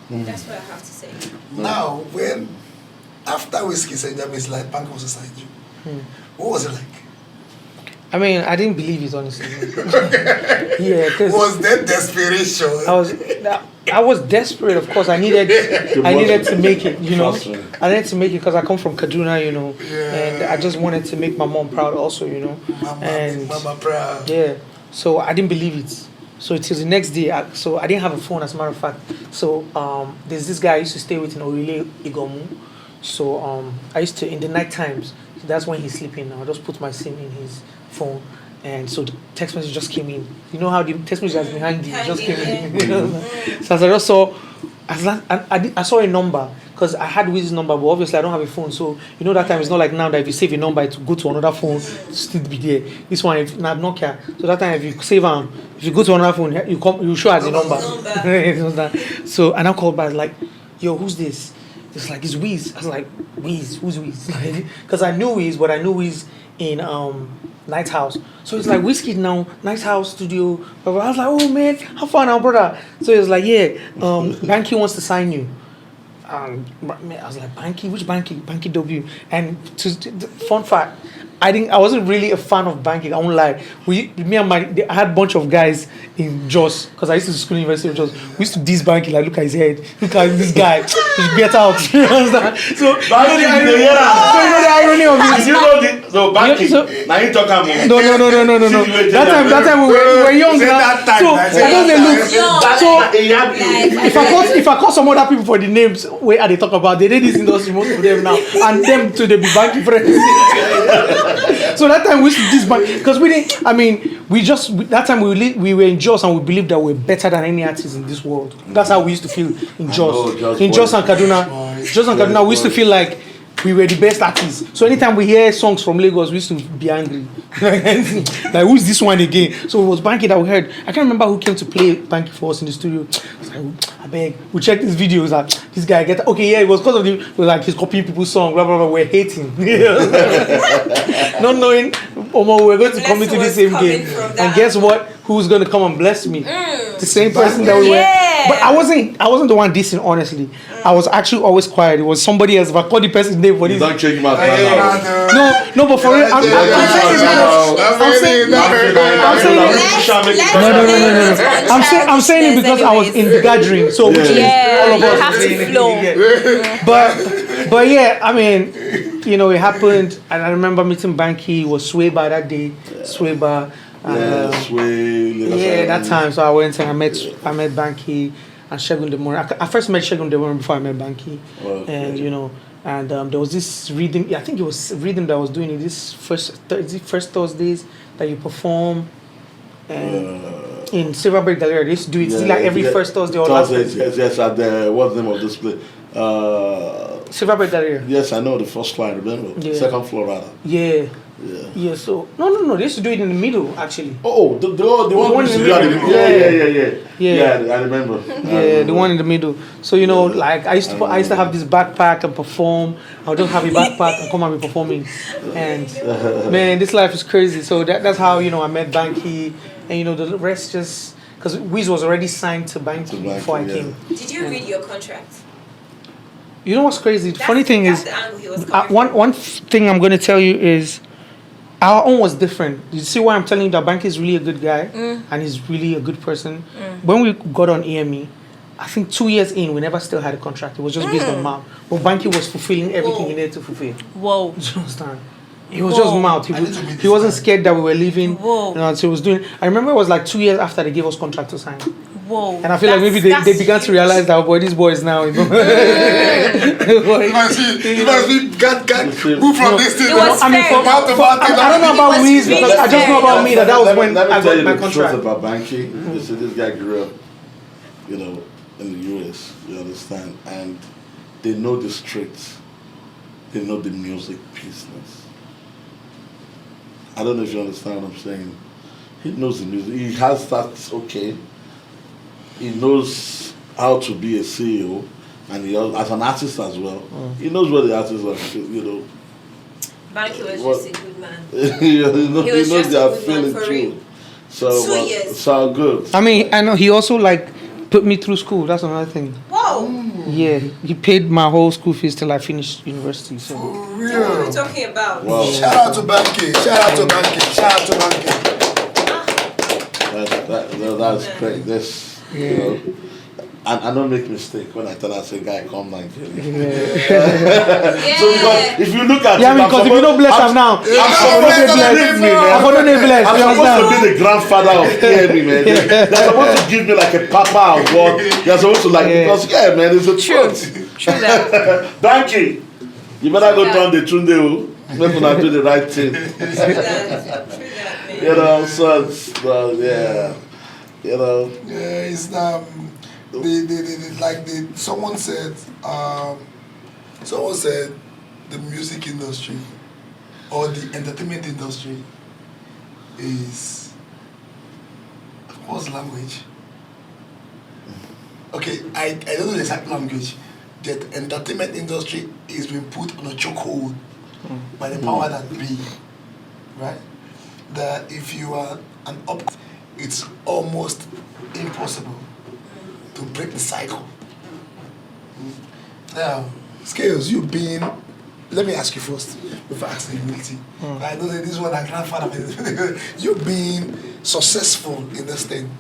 That's what I have to say. now, after Whiskey said that, it's like Bank was assigned you. What was it like? I mean, I didn't believe it, honestly. Yeah, because Was there desperation? I was desperate. Of course, I needed to make it. Trust me. I needed to make it because I come from Kaduna, Yeah. and I just wanted to make my mom proud, also, Mama proud. Yeah, so I didn't believe it. So it was the next day. So I didn't have a phone, as a matter of fact. So there's this guy I used to stay with in Orile Igomu. So I used to, in the night times, that's when he's sleeping. I'll just put my SIM in his phone. And so the text message just came in. You know how the text message has been handy? It just came in. So as I just saw, I saw a number, because I had Wiz's number, but obviously I don't have a phone. So that time it's not like now that if you save a number, it will go to another phone, still be there. This one, if not Nokia. So that time if you save if you go to another phone, you show as a number. So and I called back like, yo, who's this? It's like, it's Wiz. I was like, Wiz, who's Wiz? Because I knew Wiz, but I knew Wiz in Night House. So it's like Whiskey now, Night House studio. I was like, oh man, how far now, brother? So it's like, yeah, Banky wants to sign you. I was like, Banky? Which Banky? Banky W. And fun fact, I wasn't really a fan of banking. I won't lie. I had a bunch of guys in Jos, because I used to school University of Jos. We used to diss banking, like, look at his head, look at this guy, he should get out. So you know the irony of it. So banking. Now you talk about No. That time we were young. If I call some other people for the names where they talk about, they did this industry, most of them now, and them to the banking friends. So that time we used to this because we didn't. I mean, that time we were in Jos and we believed that we were better than any artist in this world. That's how we used to feel in Jos. In Jos and Kaduna, we used to feel like we were the best artists. So anytime we hear songs from Lagos, we used to be angry. Like, who's this one again? So it was Banky that we heard. I can't remember who came to play Banky for us in the studio. I was like, I beg. We checked his videos. Like, this guy okay, yeah, it was because of it was like he's copying people's songs. Blah blah blah. We're hating, not knowing. We're going to come into the same game. And guess what? Who's going to come and bless me? The same person that we were. But I wasn't the one dissing, honestly. I was actually always quiet. It was somebody else. If I called the person's name for this. Don't change my No, but for real, I'm saying it because I was in the gathering. So which is all of us have to flow. But yeah, I mean, you know, it happened, and I remember meeting Banky. It was Sweba that day. Sweba. That time. So I went and I met Banky and Shegun Demore. I first met Shegun Demore before I met Banky, and you know, and there was this rhythm. I think it was rhythm that was doing it. This first Thursdays that you perform, and in Silverbird Gallery, they used to do it like every first Thursday or last Thursday. Yes, at the what's the name of this place? Silverbird Gallery. Yes, I know the first floor. Remember, second floor rather. Yeah. So no. They used to do it in the middle, actually. Oh, the one in the middle. Yeah, I remember. The one in the middle. So you know, like I used to have this backpack and perform. I would just have a backpack and come and be performing. And man, this life is crazy. So that's how, you know, I met Banky, and you know, the rest just because Wiz was already signed to Banky before I came. Did you read your contract? You know what's crazy? The funny thing is, one thing I'm going to tell you is, our own was different. You see why I'm telling you that Banky is really a good guy and he's really a good person. When we got on AME, I think 2 years in, we never still had a contract. It was just based on mouth. But Banky was fulfilling everything he needed to fulfill. Whoa. Do you understand? He was just mouth. He wasn't scared that we were leaving. Whoa. You know, so he was doing. I remember it was like 2 years after they gave us contract to sign. Whoa. And I feel like maybe they began to realize that, boy, these boys now. You know. You must be got move from this thing. It was I mean, fair. I don't know about Wiz, because I just know about me that was when I got my contract. About Banky, you see, this guy grew up, you know, in the US. You understand, and they know the streets, they know the music business. I don't know if you understand what I'm saying. He knows the music. He has that, okay. He knows how to be a CEO, and he as an artist as well. He knows what the artists are, you know. Banky was just a good man. He knows they are feeling true. So, 2 years. So good. I mean, I know he also like put me through school. That's another thing. Whoa. Yeah, he paid my whole school fees till I finished university. So. For What are real. we talking about? Wow. Shout out to Banky. That's great. This, you know, and I don't make mistake when I tell her, say, guy, come Nigeria. Yeah. So because if you look at Because if you don't bless him now, I'm supposed to be the grandfather of EME, man. They're supposed to give me like a papa award. They're supposed to like, because, man, it's a truth. True that. Banky, you better go down the Tunde. Make una do the right thing. True that, man. You know, so it's, you know. Yeah, it's someone said the music industry or the entertainment industry is, of course, language. Okay, I don't know the exact language. The entertainment industry is being put on a chokehold by the power that be, right? That if you are an it's almost impossible to break the cycle. Now, Scales, you being, let me ask you first, before I ask the humility. I know that this is what our grandfather, you being successful in this thing.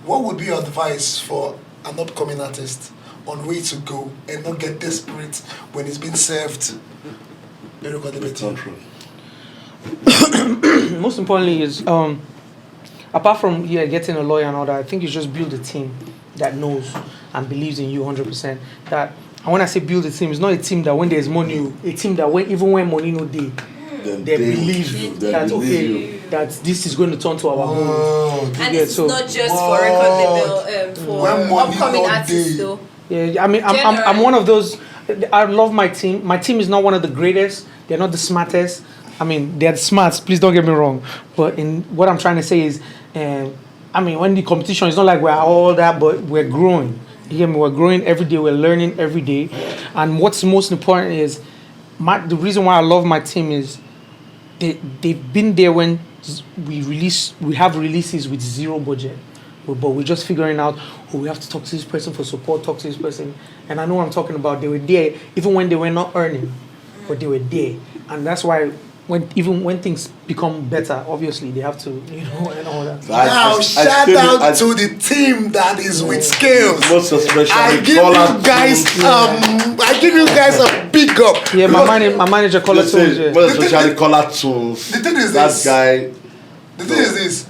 What would be your advice for an upcoming artist on where to go and not get desperate when it's been served? Most importantly is, apart from getting a lawyer and all that, I think you just build a team that knows and believes in you 100%. That, and when I say build a team, it's not a team that when there's money, a team that even when money no day, Then they they believe they that believe okay, that this is going to turn to our home. Oh, And Yeah, it's so- not just for record label, for When money upcoming not artists dey. though. Yeah, I mean, I'm Generally. one of those. I love my team. My team is not one of the greatest. They're not the smartest. I mean, they're smart. Please don't get me wrong. But in what I'm trying to say is, I mean, when the competition, it's not like we're all that, but we're growing. You hear me? We're growing every day. We're learning every day. And what's most important is, the reason why I love my team is, they've been there when we have releases with zero budget. But we're just figuring out, we have to talk to this person for support, talk to this person. And I know what I'm talking about. They were there even when they were not earning, but they were there. And that's why even when things become better, obviously they have to, and all that. Now, shout out to the team that is with Scales. Most especially I give you guys a big up. Yeah, my manager called us. Most especially Color Tunes. The thing is that this. guy. The thing is this.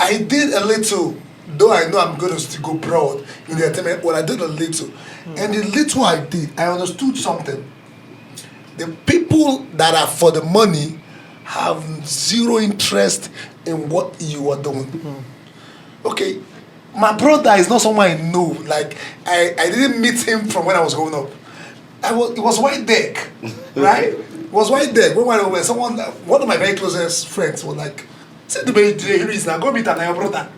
I did a little, though I know I'm going to still go broad in the entertainment. Well, I did a little, and the little I did, I understood something. The people that are for the money have zero interest in what you are doing. Okay, my brother is not someone I know. Like I didn't meet him from when I was growing up. It was white deck, right? It was white deck. When one of my very closest friends was like, "Say the baby is now go meet an brother."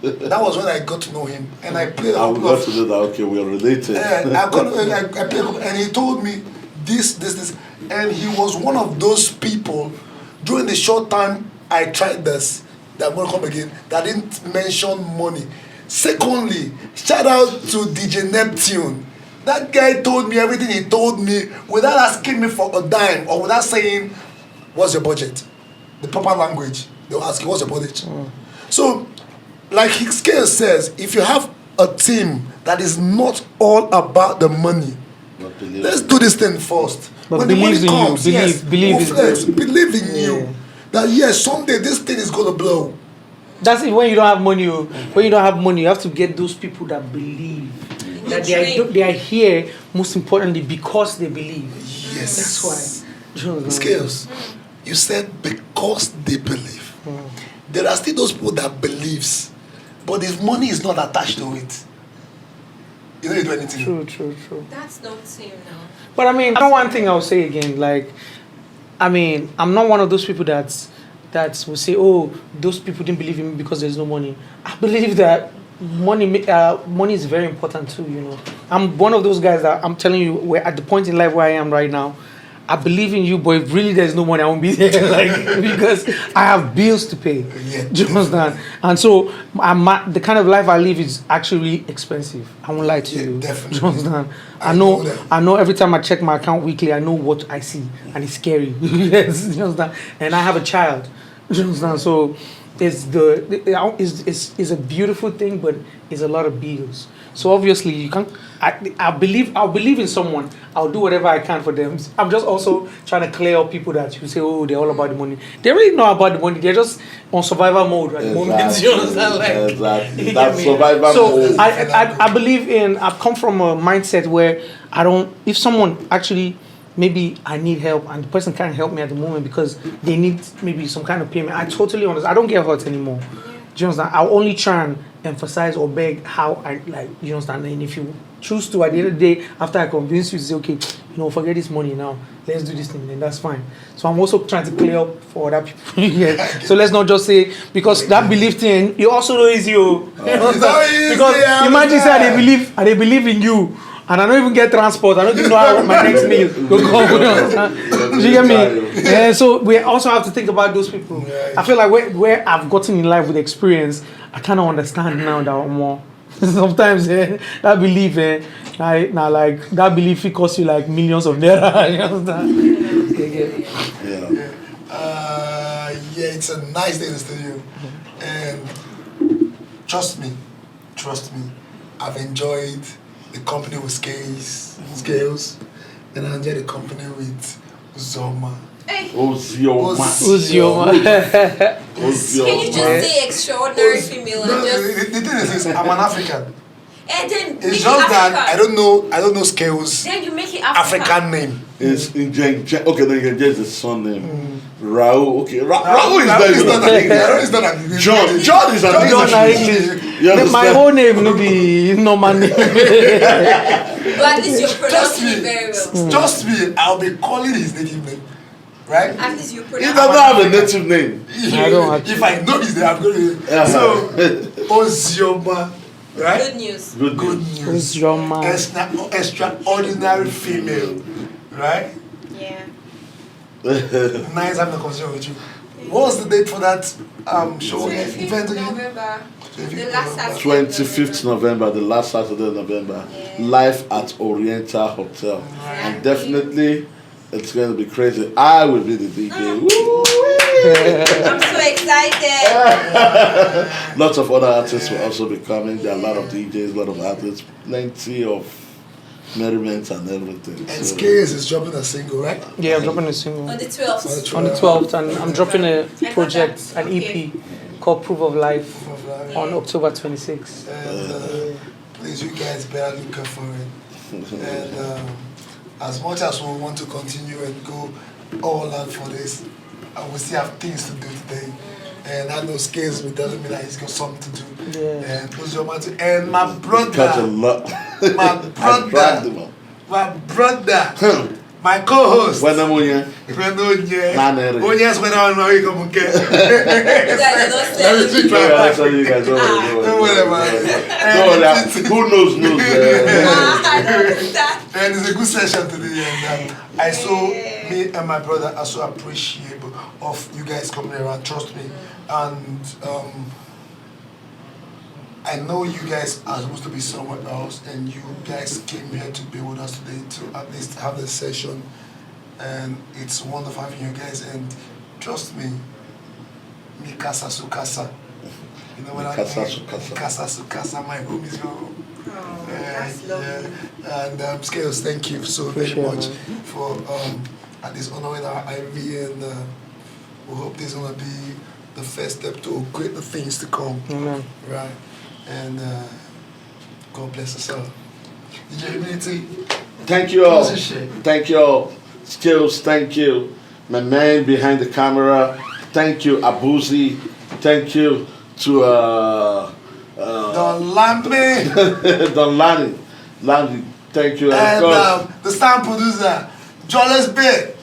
That was when I got to know him, and I played. I got to know that. Okay, we are related. I played, and he told me this, and he was one of those people. During the short time I tried this, that I'm gonna come again, that didn't mention money. Secondly, shout out to DJ Neptune. That guy told me everything he told me without asking me for a dime or without saying, "What's your budget?" The proper language. They'll ask you, "What's your budget?" So, like Scale says, if you have a team that is not all about the money, let's do this thing first. But when the money believes in you. comes, Believe go in flex, you. believe in you. That yes, someday this thing is gonna blow. That's it. When you don't have money, when you don't have money, you have to get those people that believe that they are here. Most importantly, because they believe. Yes, That's why. Scales. You said because they believe. There are still those people that believes, but if money is not attached to it, you don't do anything. True. That's not him now. But I mean, one thing I'll say again, like, I mean, I'm not one of those people that will say, oh, those people didn't believe in me because there's no money. I believe that money is very important too, I'm one of those guys that I'm telling you, we're at the point in life where I am right now. I believe in you, but if really there's no money, I won't be there, because I have bills to pay. Yeah. Do you understand? And so the kind of life I live is actually expensive. I won't lie to you. Definitely. Do you understand? I I know every time I check my account weekly, I know what I see, and it's scary. Yes, you understand? And I have a child. Do you understand? So it's a beautiful thing, but it's a lot of bills. So obviously you can't. I'll believe in someone. I'll do whatever I can for them. I'm just also trying to clear up people that you say, oh, they're all about the money. They really know about the money. They're just on survival mode at the moment. You understand? Exactly. That's survival mode. So I believe in. I've come from a mindset where I don't. If someone actually, maybe I need help and the person can't help me at the moment because they need maybe some kind of payment, I totally understand. I don't get hurt anymore. Do you understand? I'll only try and emphasize or beg how I like. You understand? And if you choose to, at the end of the day, after I convince you to say, okay, forget this money now, let's do this thing, then that's fine. So I'm also trying to clear up for other people. Yeah. So let's not just say, because that belief thing, you also know is you. Because imagine say they believe in you. And I don't even get transport. I don't even know how my next meal will come. Do you get me? Yeah, so we also have to think about those people. I feel like where I've gotten in life with experience, I kind of understand now that more. Sometimes that belief, like that belief, it costs you like millions of naira. You understand? Yeah, it's a nice day in the studio, and trust me, I've enjoyed the company with Scales, and I enjoy the company with Zoma. Ozioma. Can you just say extraordinary female and just... The thing is this, I'm an African. And then make It's it just that African. I don't know Scales' Then you make it African. African name. It's in okay, then you can get the son name. Raul. Okay, Raul Raul is not not an even English. Raul is not an English. John is an John is English. an English. You My understand? whole name no be normal name. But at least you're Trust pronouncing me. it very well. Trust me, I'll be calling his native name. Right? At least you He pronounce does not have a native name. I don't have If I know his name, I'm going to. So, Ozioma, right? Good news. Good Good news. news. Ozioma. Extraordinary female, right? Yeah. Nice having a conversation with you. What was the date for that show event again? November. The 25th last Saturday. 25th November, the last Saturday of November, Yeah. live at Oriental Hotel. Yeah. And definitely, it's going to be crazy. I will be the DJ. Woo! I'm so excited. Lots of other artists will also be coming. There are a lot of DJs, a lot of artists, plenty of merriment and everything. And So, Scales is dropping a single, right? Yeah, I'm dropping a single On the 12th. on the 12th, and I'm dropping a project, an EP called Proof of Life on October 26th. And please, you guys better look out for it. And as much as we want to continue and go all out for this, we still have things to do today. And I know Scales will tell me that he's got something to do. Yeah. And who's your man to? And my catch a brother, lot. my I dragged them brother, up. my co-host. When I'm on here, Yes, when I'm on here, come okay. You guys are not Let me saying. think I'll about tell you guys. Don't worry. it. Who knows? I don't understand. And it's a good session today. And I saw me and my brother are so appreciable of you guys coming around. Trust me. And I know you guys are supposed to be somewhere else, and you guys came here to be with us today to at least have this session. And it's wonderful having you guys. And trust me, mi casa su casa. You know what I mean? Casa su casa. Casa su casa. My home is your home. Oh, that's lovely. Yeah. And Scales, thank you so Appreciate very much it, for at least honoring our IV, and we hope this is gonna be the first step to greater things to come. Amen. Right. And God bless us all. DJ Unity. Thank you all. Sponsorship. Thank you all. Skills, thank you. My man behind the camera. Thank you, Abuzi. Thank you to Don Lambe. Don Landy. Thank you. And of course, the sound producer, Jolas Bay.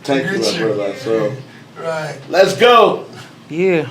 thank you, my greet you. brother. So Right. let's go. Yeah.